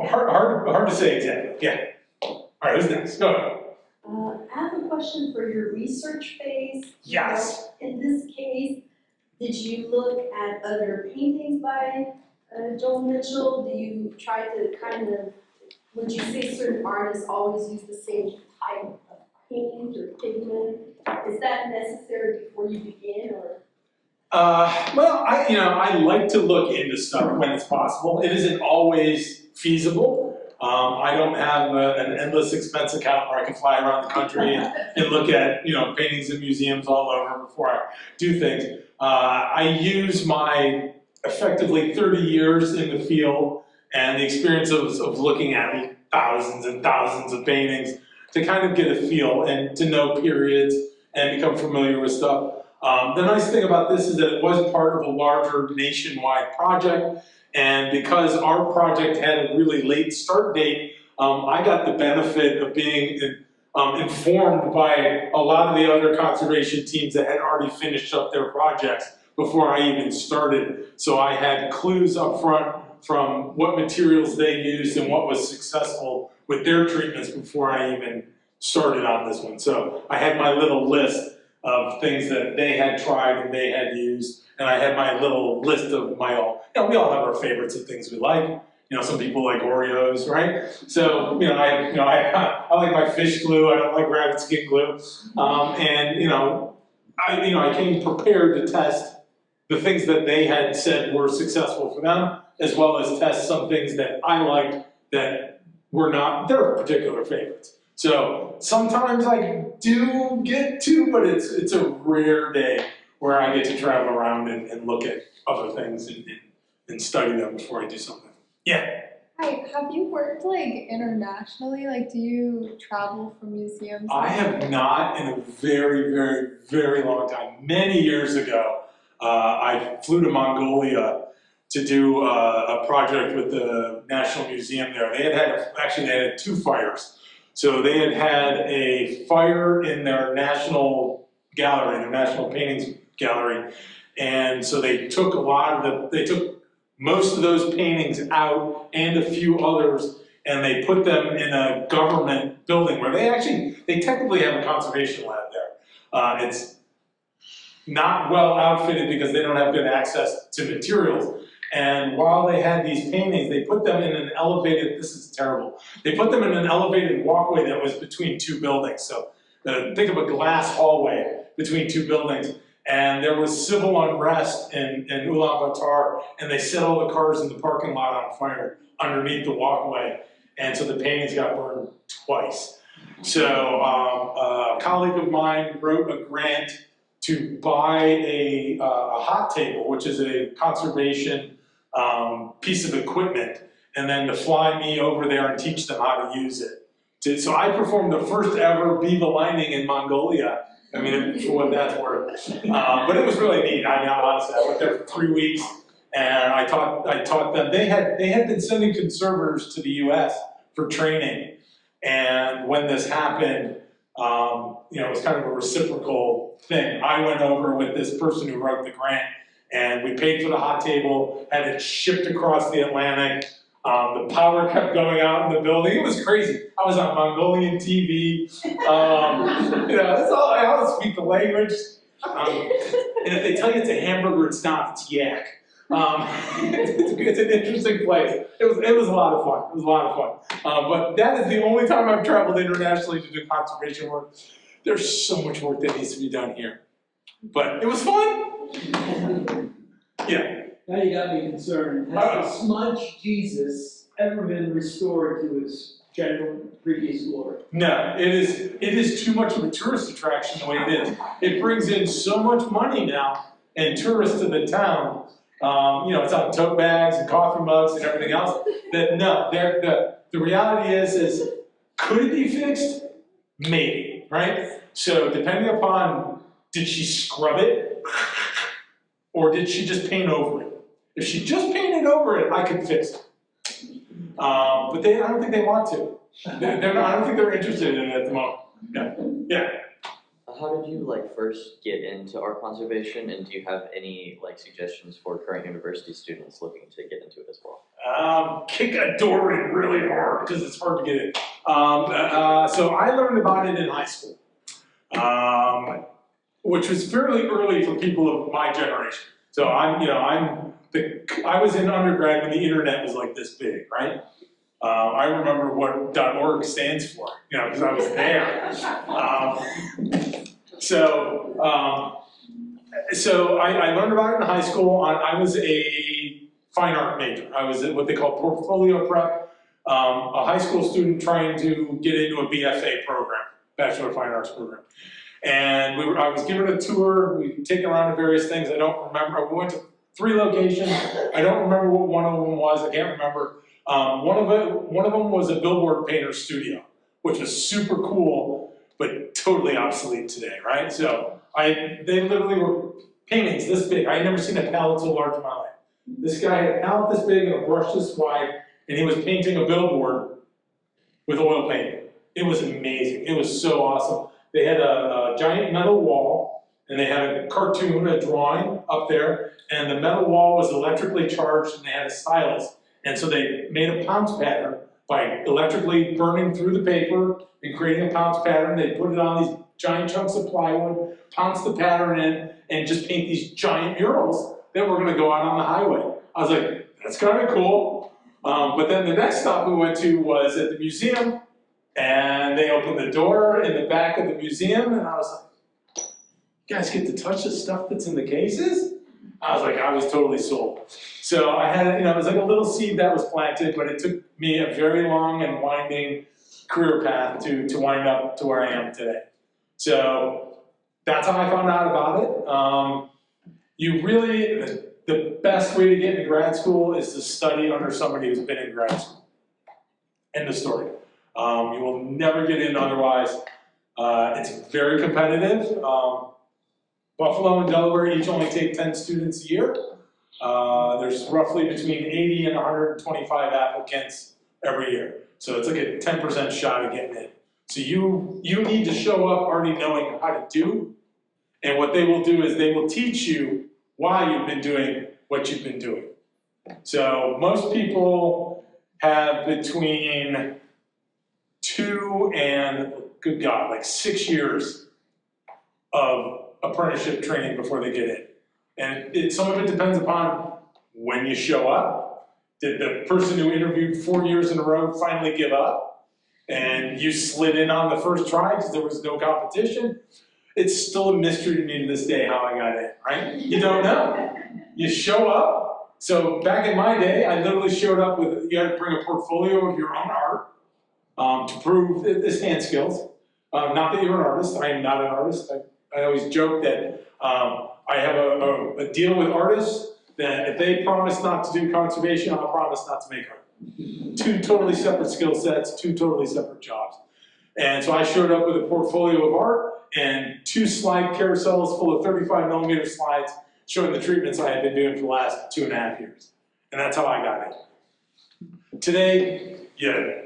hard to say exactly. Yeah. All right, who's next? Go ahead. I have a question for your research phase. Yes. In this case, did you look at other paintings by Joel Mitchell? Do you try to would you say certain artists always use the same type of paint or pigment? Is that necessary before you begin, or? Well, I like to look into stuff when it's possible. It isn't always feasible. I don't have an endless expense account where I can fly around the country and look at, paintings in museums all over before I do things. I use my effectively 30 years in the field and the experience of looking at thousands and thousands of paintings to kind of get a feel and to know periods and become familiar with stuff. The nice thing about this is that it was part of a larger nationwide project, and because our project had a really late start date, I got the benefit of being informed by a lot of the other conservation teams that had already finished up their projects before I even started. So I had clues up front from what materials they used and what was successful with their treatments before I even started on this one. So I had my little list of things that they had tried and they had used, and I had my little list of my own. We all have our favorites of things we like. Some people like Oreos, right? So, I like my fish glue. I don't like rabbit skin glue. I came prepared to test the things that they had said were successful for them, as well as test some things that I liked that were not their particular favorites. So sometimes I do get to, but it's a rare day where I get to travel around and look at other things and study them before I do something. Yeah. Hi, have you worked internationally? Do you travel for museums? I have not in a very, very, very long time. Many years ago, I flew to Mongolia to do a project with the National Museum there. They had two fires. So they had a fire in their national gallery, their national paintings gallery, and so they took most of those paintings out and a few others, and they put them in a government building where they technically have a conservation lab there. It's not well outfitted because they don't have good access to materials. And while they had these paintings, they put them in an elevated, this is terrible, they put them in an elevated walkway that was between two buildings. So think of a glass hallway between two buildings. And there was civil unrest in Ulaanbaatar, and they set all the cars in the parking lot on fire underneath the walkway. And so the paintings got burned twice. So a colleague of mine wrote a grant to buy a hot table, which is a conservation piece of equipment, and then to fly me over there and teach them how to use it. So I performed the first ever beaver lining in Mongolia. I mean, for what that's worth. But it was really neat. Honestly, I went there for 3 weeks, and I taught them. They had been sending conservators to the U.S. for training, and when this happened, it was kind of a reciprocal thing. I went over with this person who wrote the grant, and we paid for the hot table, had it shipped across the Atlantic. The power kept going out in the building. It was crazy. I was on Mongolian TV. That's all. I don't speak the language. And if they tell you it's a hamburger, it's not. It's yak. It's an interesting place. It was a lot of fun. It was a lot of fun. But that is the only time I've traveled internationally to do conservation work. There's so much work that needs to be done here. But it was fun. Yeah. Now you got me concerned. Has the smudge Jesus ever been restored to its general previous glory? No, it is too much of a tourist attraction the way it is. It brings in so much money now and tourists to the town. It's on tote bags and coffee mugs and everything else. That no, the reality is could it be fixed? Maybe, right? So depending upon did she scrub it? or did she just paint over it? If she just painted over it, I could fix it. But I don't think they want to. They're not, I don't think they're interested in it at the moment. Yeah. How did you first get into art conservation, and do you have any suggestions for current university students looking to get into it as well? Kick a door in really hard because it's hard to get in. So I learned about it in high school, which was fairly early for people of my generation. So I was in undergrad when the internet was like this big, right? I remember what .org stands for, because I was there. So I learned about it in high school. I was a fine art major. I was what they call portfolio prep, a high school student trying to get into a BFA program, Bachelor of Fine Arts program. And I was given a tour. We were taken around to various things. I don't remember. We went to 3 locations. I don't remember what one of them was. I can't remember. One of them was a billboard painter studio, which was super cool, but totally obsolete today, right? So they literally were paintings this big. I had never seen a palette so large in my life. This guy had a palette this big and a brush this wide, and he was painting a billboard with oil paint. It was amazing. It was so awesome. They had a giant metal wall, and they had a cartoon, a drawing up there, and the metal wall was electrically charged, and they had a stylus. And so they made a pounce pattern by electrically burning through the paper and creating a pounce pattern. They put it on these giant chunks of plywood, pounce the pattern in, and just paint these giant murals that were gonna go out on the highway. I was like, that's kind of cool. But then the next stop we went to was at the museum, and they opened the door in the back of the museum, and I was like, you guys get to touch the stuff that's in the cases? I was totally sold. So I had, it was like a little seed that was planted, but it took me a very long and winding career path to wind up to where I am today. So that's how I found out about it. The best way to get into grad school is to study under somebody who's been in grad school. End of story. You will never get in otherwise. It's very competitive. Buffalo and Delaware each only take 10 students a year. There's roughly between 80 and 125 applicants every year. So it's like a 10% shot of getting in. So you need to show up already knowing how to do. And what they will do is they will teach you why you've been doing what you've been doing. So most people have between 2 and, good God, 6 years of apprenticeship training before they get in. And some of it depends upon when you show up. Did the person who interviewed 4 years in a row finally give up? And you slid in on the first try because there was no competition? It's still a mystery to me to this day how I got in, right? You don't know. You show up. So back in my day, I literally showed up with, you had to bring a portfolio of your own art to prove this hand skills. Not that you're an artist. I am not an artist. I always joke that I have a deal with artists that if they promise not to do conservation, I'll promise not to make art. 2 totally separate skill sets, 2 totally separate jobs. And so I showed up with a portfolio of art and 2 slide carousels full of 35mm slides showing the treatments I had been doing for the last 2.5 years. And that's how I got it. Today, you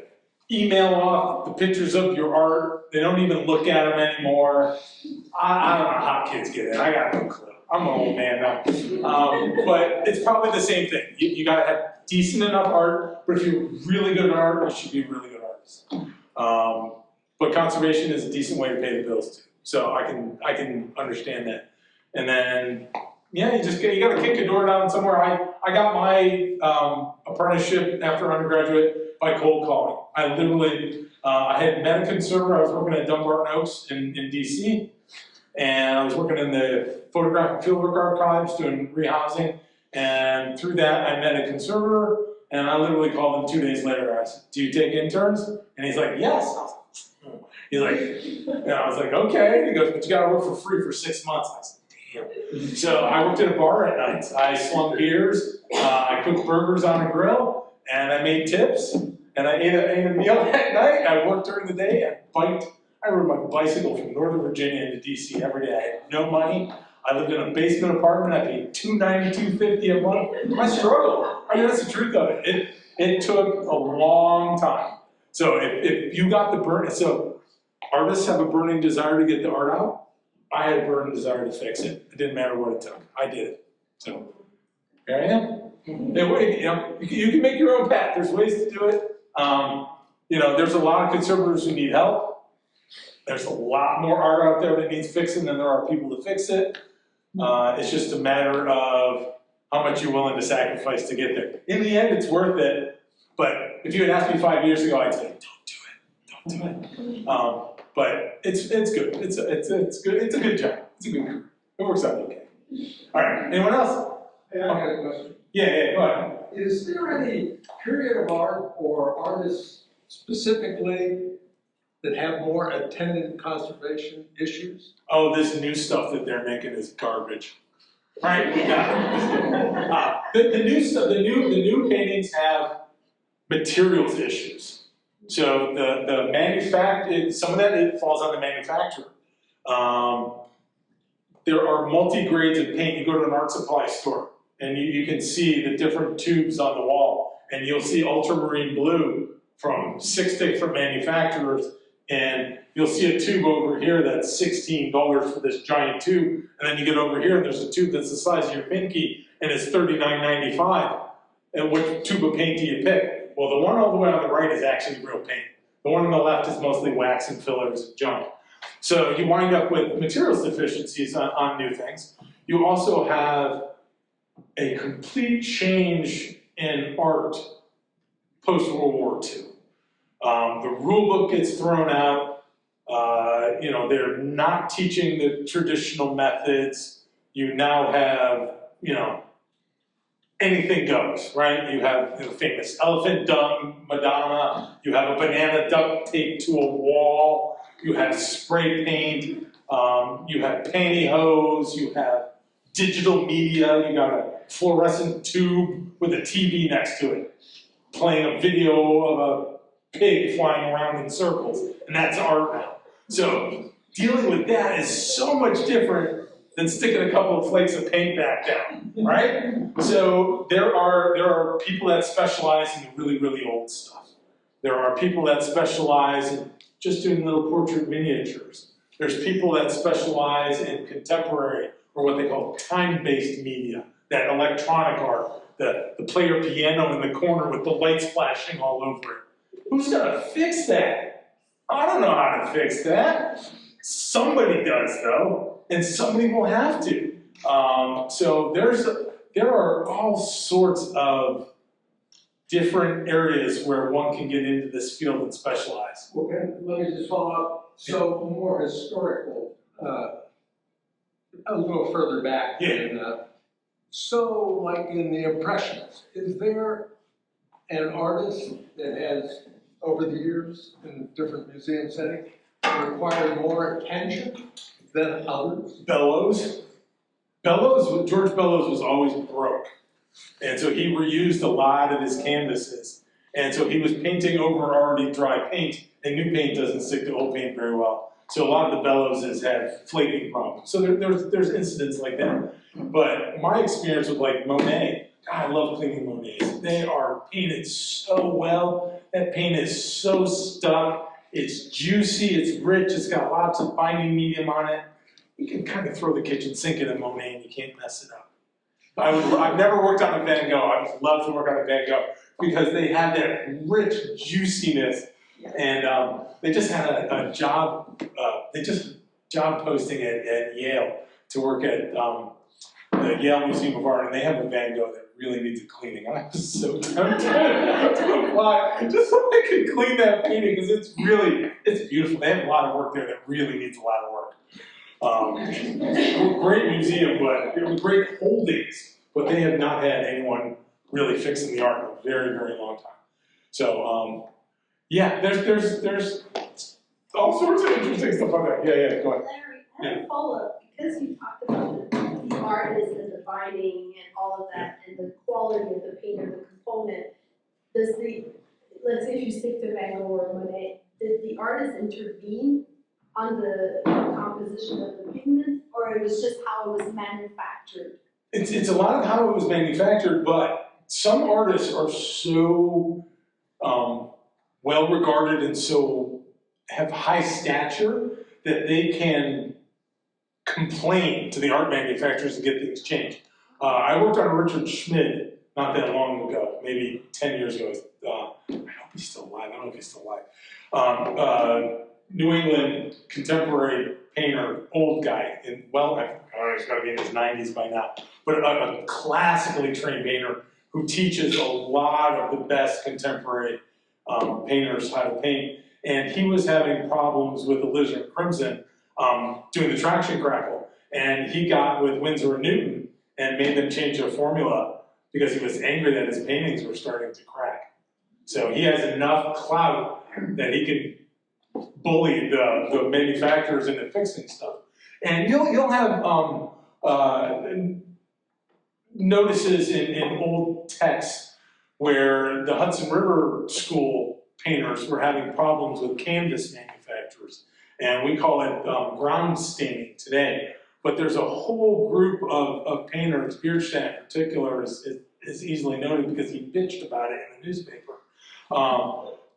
email off the pictures of your art. They don't even look at them anymore. I don't know how kids get it. I got no clue. I'm an old man now. But it's probably the same thing. You gotta have decent enough art, but if you're really good at art, you should be a really good artist. But conservation is a decent way to pay the bills too. So I can understand that. And then, yeah, you gotta kick a door down somewhere. I got my apprenticeship after undergraduate by cold calling. I literally, I had met a conservator. I was working at Dumbarton Oaks in DC. And I was working in the photographic fieldwork archives doing rehousing. And through that, I met a conservator. And I literally called him 2 days later. I said, do you take interns? And he's like, yes. He's like, and I was like, okay. He goes, but you gotta work for free for 6 months. I said, damn. So I worked at a bar at night. I slung beers, I cooked burgers on a grill, and I made tips. And I ate a meal at night. I worked during the day. I rode my bicycle from Northern Virginia into DC every day. I had no money. I lived in a basement apartment, I paid $292.50 a month. I struggled. I mean, that's the truth of it. It took a long time. So if you got the burn, so artists have a burning desire to get the art out. I had a burning desire to fix it. It didn't matter what it took. I did it. So here I am. You can make your own path. There's ways to do it. There's a lot of conservators who need help. There's a lot more art out there that needs fixing than there are people to fix it. It's just a matter of how much you're willing to sacrifice to get there. In the end, it's worth it. But if you had asked me 5 years ago, I'd say, don't do it. But it's good. It's good. It's a good job. It's a good career. It works out okay. All right. Anyone else? Hey, I got a question. Yeah, go ahead. Is there any period of art or artists specifically that have more attendant conservation issues? Oh, this new stuff that they're making is garbage. Right? Yeah. The new stuff, the new paintings have materials issues. So the manufacturer, some of that it falls on the manufacturer. There are multi-grades of paint. You go to an art supply store and you can see the different tubes on the wall, and you'll see ultramarine blue from 6 different manufacturers, and you'll see a tube over here that's $16 for this giant tube, and then you get over here and there's a tube that's the size of your pinky and it's $39.95. And which tube of paint do you pick? Well, the one all the way on the right is actually real paint. The one on the left is mostly wax and fillers and junk. So you wind up with materials deficiencies on new things. You also have a complete change in art post-World War II. The rule book gets thrown out. They're not teaching the traditional methods. You now have, anything goes, right? You have the famous elephant dung Madonna. You have a banana duct taped to a wall. You have spray paint. You have pantyhose. You have digital media. You got a fluorescent tube with a TV next to it, playing a video of a pig flying around in circles, and that's art now. So dealing with that is so much different than sticking a couple of flakes of paint back down, right? So there are people that specialize in the really, really old stuff. There are people that specialize in just doing little portrait miniatures. There's people that specialize in contemporary, or what they call time-based media, that electronic art, the player piano in the corner with the lights flashing all over it. Who's gonna fix that? I don't know how to fix that. Somebody does though, and somebody will have to. So there are all sorts of different areas where one can get into this field and specialize. Okay, let me just follow up. So more historical, a little further back. Yeah. So like in the Impressionists, is there an artist that has, over the years in different museum settings, required more attention than others? George Bellows was always broke. And so he reused a lot of his canvases. And so he was painting over already dry paint, and new paint doesn't stick to old paint very well. So a lot of the Bellowses have flaking problems. So there's incidents like that. But my experience with like Monet, God, I love cleaning Monets. They are painted so well. That paint is so stuck. It's juicy, it's rich, it's got lots of binding medium on it. You can kind of throw the kitchen sink in a Monet and you can't mess it up. I've never worked on a Van Gogh. I would love to work on a Van Gogh because they have that rich juiciness, and they just had a job. They just job posting at Yale to work at the Yale Museum of Art, and they have a Van Gogh that really needs a cleaning. And I was so tempted to apply just so I could clean that painting because it's beautiful. They have a lot of work there that really needs a lot of work. Great museum, but they were great holdings, but they have not had anyone really fixing the art in a very, very long time. So, there's all sorts of interesting stuff on there. Yeah, go ahead. Larry, I have a follow-up, because you talked about the artist and the binding and all of that, and the quality of the paint and the component. Let's say if you stick to Van Gogh or Monet, did the artist intervene on the composition of the pigment, or it was just how it was manufactured? It's a lot of how it was manufactured, but some artists are so well regarded and so have high stature that they can complain to the art manufacturers to get things changed. I worked on Richard Schmid not that long ago, maybe 10 years ago. I hope he's still alive. I don't know if he's still alive. New England contemporary painter, old guy, and well, I don't know, he's got to be in his 90s by now, but a classically trained painter who teaches a lot of the best contemporary painters how to paint. And he was having problems with Alizarin Crimson doing the traction crackle. And he got with Winsor and Newton and made them change their formula because he was angry that his paintings were starting to crack. So he has enough clout that he can bully the manufacturers into fixing stuff. And you'll have notices in old texts where the Hudson River School painters were having problems with canvas manufacturers. And we call it ground staining today. But there's a whole group of painters, Bierstadt in particular is easily noted because he bitched about it in the newspaper.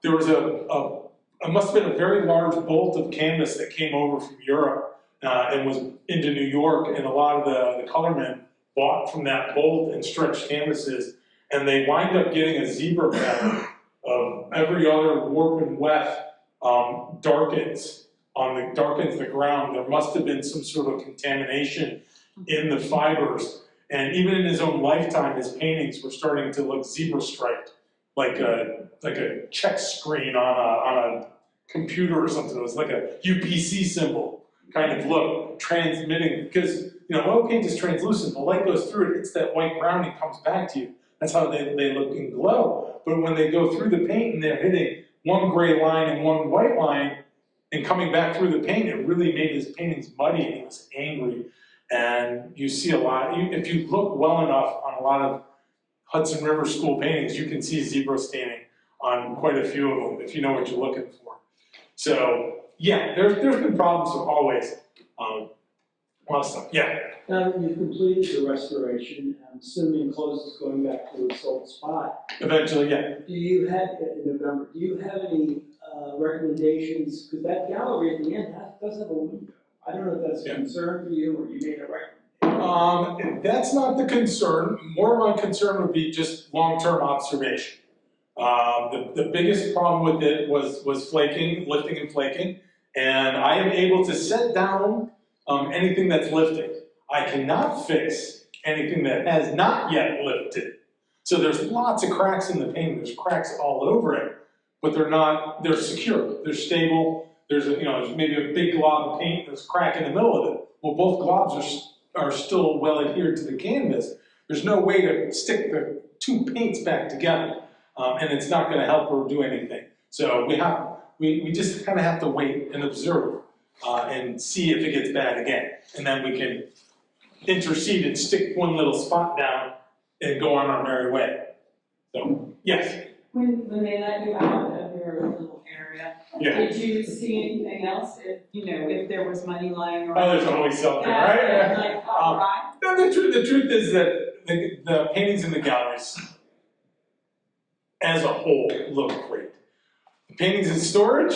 There was it must have been a very large bolt of canvas that came over from Europe and was into New York, and a lot of the colormen bought from that bolt and stretched canvases, and they wind up getting a zebra pattern of every other warp and weft darkens the ground. There must have been some sort of contamination in the fibers, and even in his own lifetime, his paintings were starting to look zebra striped, like a check screen on a computer or something. It was like a UPC symbol kind of look, transmitting, because oil paint is translucent. The light goes through it, it's that white ground and comes back to you. That's how they look and glow. But when they go through the paint and they're hitting one gray line and one white line and coming back through the paint, it really made his paintings muddy and he was angry. And you see a lot, if you look well enough on a lot of Hudson River School paintings, you can see zebra staining on quite a few of them if you know what you're looking for. So yeah, there's been problems always. A lot of stuff, yeah. Now that you've completed the restoration, I'm assuming close is going back to its old spot. Eventually, yeah. Do you have, in November, do you have any recommendations? Because that gallery at the end does have a window. I don't know if that's a concern for you or you made a recommendation. That's not the concern. More of my concern would be just long-term observation. The biggest problem with it was flaking, lifting and flaking, and I am able to set down anything that's lifting. I cannot fix anything that has not yet lifted. So there's lots of cracks in the painting. There's cracks all over it, but they're secure, they're stable. There's maybe a big glob of paint, there's a crack in the middle of it. Well, both globs are still well adhered to the canvas. There's no way to stick the two paints back together, and it's not going to help or do anything. So we just kind of have to wait and observe and see if it gets bad again, and then we can intercede and stick one little spot down and go on our merry way. So yes. When they let you out of your little area, Yeah. did you see anything else? If there was money lying around? Oh, there's always something, right? Like, all right. No, the truth is that the paintings in the galleries, as a whole, look great. The paintings in storage,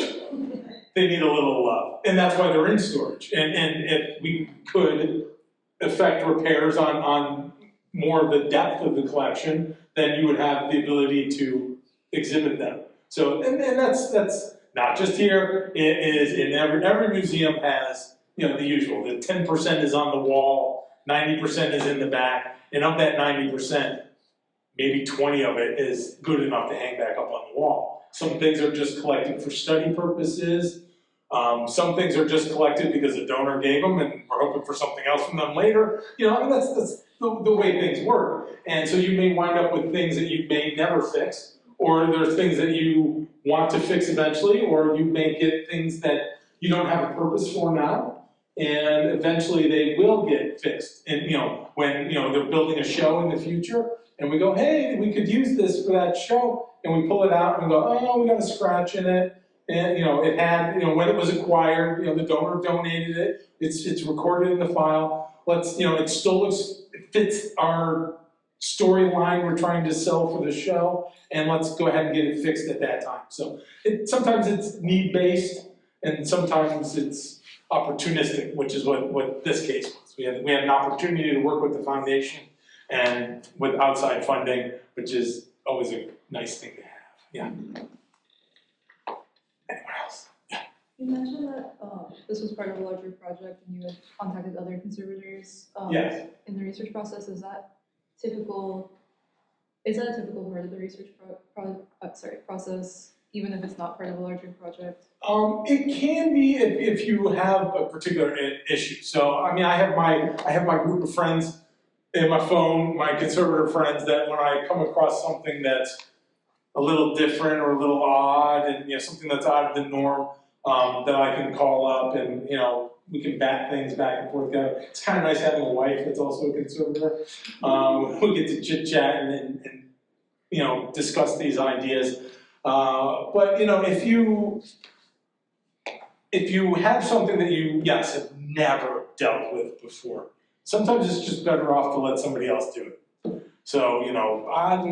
they need a little love, and that's why they're in storage. And if we could effect repairs on more of the depth of the collection, then you would have the ability to exhibit them. So, and that's not just here. It is in every museum has the usual. The 10% is on the wall, 90% is in the back, and of that 90%, maybe 20 of it is good enough to hang back up on the wall. Some things are just collected for study purposes. Some things are just collected because a donor gave them, and we're hoping for something else from them later. That's the way things work. And so you may wind up with things that you may never fix, or there's things that you want to fix eventually, or you may get things that you don't have a purpose for now, and eventually they will get fixed. And when they're building a show in the future, and we go, hey, we could use this for that show, and we pull it out and go, oh, we got a scratch in it, and it had, when it was acquired, the donor donated it. It's recorded in the file. Let's, it still looks, it fits our storyline we're trying to sell for the show, and let's go ahead and get it fixed at that time. So sometimes it's need-based, and sometimes it's opportunistic, which is what this case was. We had an opportunity to work with the foundation and with outside funding, which is always a nice thing to have. Yeah. Anyone else? You mentioned that this was part of a larger project and you had contacted other conservators Yes. in the research process. Is that a typical part of the research process, even if it's not part of a larger project? It can be if you have a particular issue. So I mean, I have my group of friends in my phone, my conservative friends, that when I come across something that's a little different or a little odd, and something that's out of the norm, that I can call up and we can bat things back and forth together. It's kind of nice having a wife that's also a conservator. We get to chit chat and discuss these ideas. But if you have something that you have never dealt with before, sometimes it's just better off to let somebody else do it. So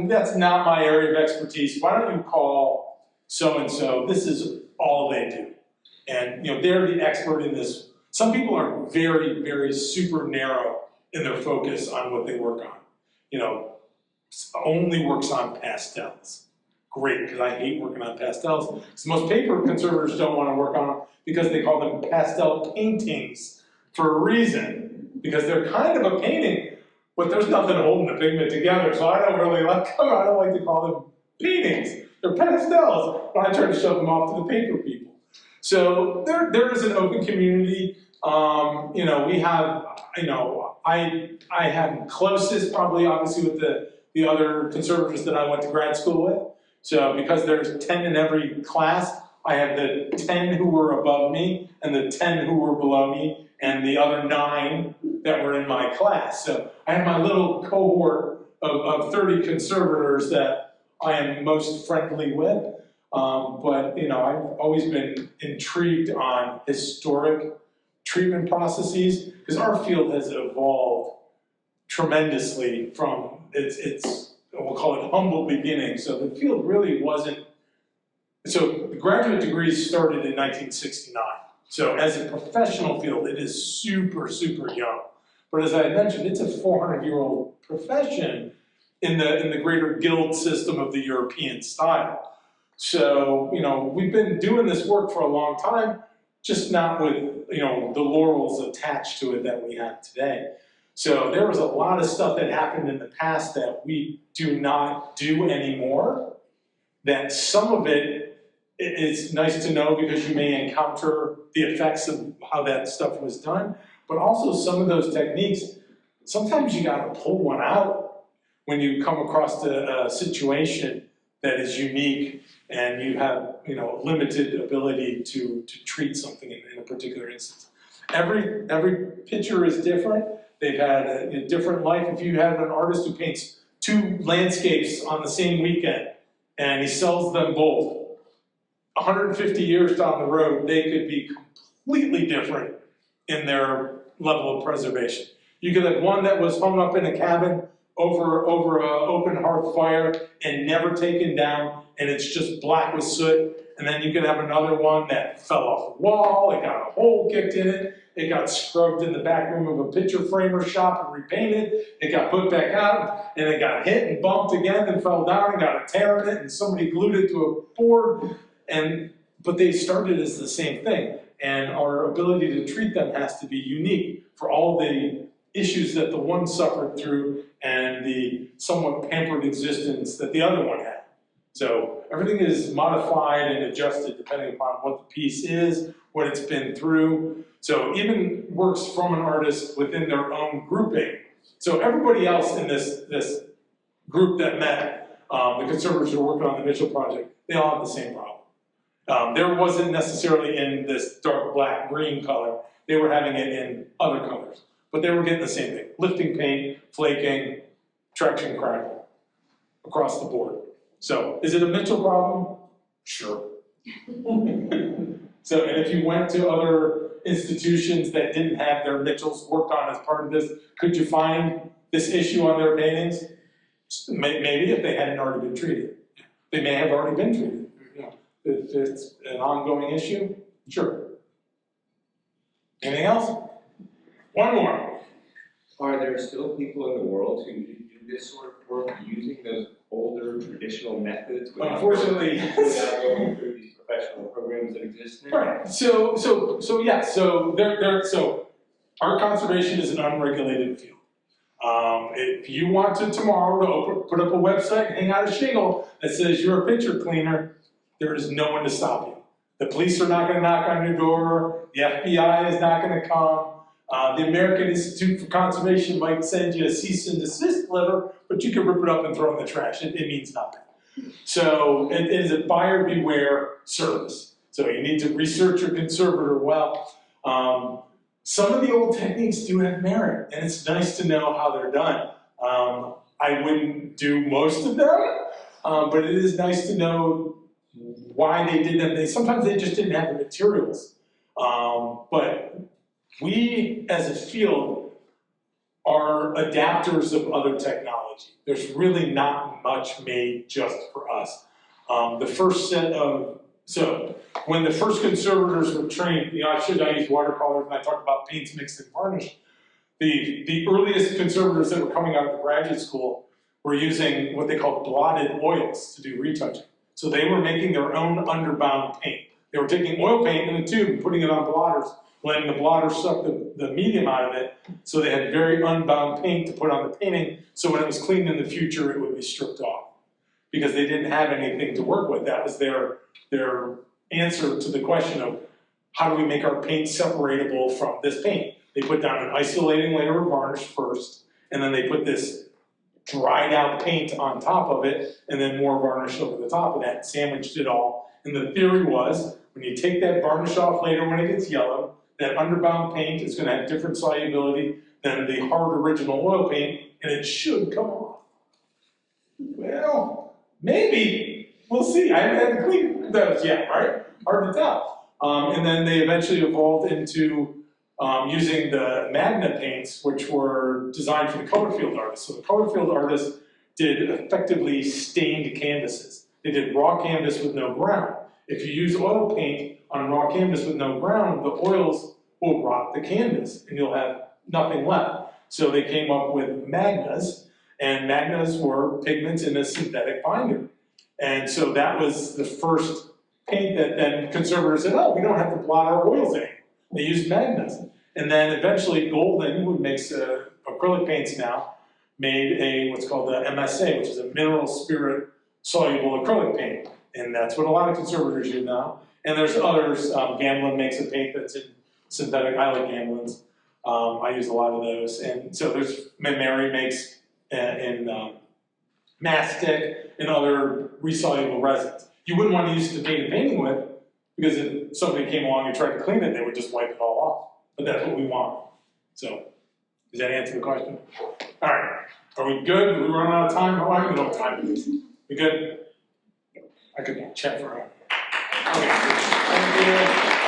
that's not my area of expertise. Why don't you call so and so? This is all they do, and they're the expert in this. Some people are very, very super narrow in their focus on what they work on. Only works on pastels. Great, because I hate working on pastels. So most paper conservators don't want to work on them because they call them pastel paintings for a reason, because they're kind of a painting, but there's nothing holding the pigment together, so I don't really like them. I don't like to call them paintings. They're pastels, but I try to shove them off to the paper people. So there is an open community. We have, I have closest probably obviously with the other conservators that I went to grad school with. So because there's 10 in every class, I have the 10 who were above me and the 10 who were below me and the other 9 that were in my class. So I have my little cohort of 30 conservators that I am most friendly with. But I've always been intrigued on historic treatment processes, because our field has evolved tremendously from its we'll call it humble beginning. So the field really wasn't, so the graduate degrees started in 1969. So as a professional field, it is super, super young. But as I mentioned, it's a 400-year-old profession in the greater guild system of the European style. So, we've been doing this work for a long time, just not with, the laurels attached to it that we have today. So there was a lot of stuff that happened in the past that we do not do anymore, that some of it's nice to know because you may encounter the effects of how that stuff was done, but also some of those techniques, sometimes you gotta pull one out when you come across a situation that is unique and you have, limited ability to treat something in a particular instance. Every picture is different. They've had a different life. If you have an artist who paints 2 landscapes on the same weekend and he sells them both, 150 years down the road, they could be completely different in their level of preservation. You could have one that was hung up in a cabin over an open hearth fire and never taken down, and it's just black with soot. And then you could have another one that fell off the wall, it got a hole kicked in it, it got scrubbed in the back room of a picture framer shop and repainted, it got put back out, and it got hit and bumped again and fell down and got a tear in it, and somebody glued it to a board, but they started as the same thing. And our ability to treat them has to be unique for all the issues that the one suffered through and the somewhat pampered existence that the other one had. So everything is modified and adjusted depending upon what the piece is, what it's been through. So even works from an artist within their own grouping. So everybody else in this group that met, the conservators who are working on the Mitchell project, they all have the same problem. There wasn't necessarily in this dark black green color, they were having it in other colors. But they were getting the same thing, lifting paint, flaking, traction crackle across the board. So is it a Mitchell problem? Sure. So, and if you went to other institutions that didn't have their Mitchells worked on as part of this, could you find this issue on their paintings? Maybe if they hadn't already been treated. They may have already been treated. You know, if it's an ongoing issue, sure. Anything else? One more. Are there still people in the world who do this sort of work using those older traditional methods without Unfortunately, without going through these professional programs that exist now? right. So art conservation is an unregulated field. If you want to tomorrow to put up a website, hang out a shingle that says you're a picture cleaner, there is no one to stop you. The police are not going to knock on your door. The FBI is not going to come. The American Institute for Conservation might send you a cease and desist letter, but you can rip it up and throw it in the trash. It means nothing. So it is a buyer beware service. So you need to research your conservator well. Some of the old techniques do have merit, and it's nice to know how they're done. I wouldn't do most of them, but it is nice to know why they did them. Sometimes they just didn't have the materials. But we, as a field, are adapters of other technology. There's really not much made just for us. So when the first conservators were trained, you know, I used watercolors and I talked about paints mixed and varnish. The earliest conservators that were coming out of the graduate school were using what they called blotted oils to do retouching. So they were making their own underbound paint. They were taking oil paint in a tube and putting it on blotters, letting the blotter suck the medium out of it, so they had very unbound paint to put on the painting, so when it was cleaned in the future, it would be stripped off. Because they didn't have anything to work with. That was their answer to the question of, how do we make our paint separatable from this paint? They put down an isolating layer of varnish first, and then they put this dried out paint on top of it, and then more varnish over the top of that, sandwiched it all. And the theory was, when you take that varnish off later when it gets yellow, that underbound paint is going to have different solubility than the hard original oil paint, and it should come off. Well, maybe. We'll see. I haven't had to clean those yet, right? Hard to tell. And then they eventually evolved into using the Magna paints, which were designed for the color field artists. So the color field artists did effectively stained canvases. They did raw canvas with no ground. If you use oil paint on raw canvas with no ground, the oils will rot the canvas and you'll have nothing left. So they came up with Magnas, and Magnas were pigments in a synthetic binder. And so that was the first paint that then conservators said, oh, we don't have to blot our oils anymore. They used Magnas. And then eventually Golden, who makes acrylic paints now, made what's called the MSA, which is a mineral spirit soluble acrylic paint. And that's what a lot of conservators use now. And there's others. Gamblin makes a paint that's in synthetic. I like Gamblin's. I use a lot of those. And so there's Mary makes in mastic and other resoluble resins. You wouldn't want to use it to paint a painting with, because if somebody came along and tried to clean it, they would just wipe it all off. But that's what we want. So, does that answer the question? All right. Are we good? Are we running out of time? How long do we have time? We good? I could chat for a while. Okay. Thank you.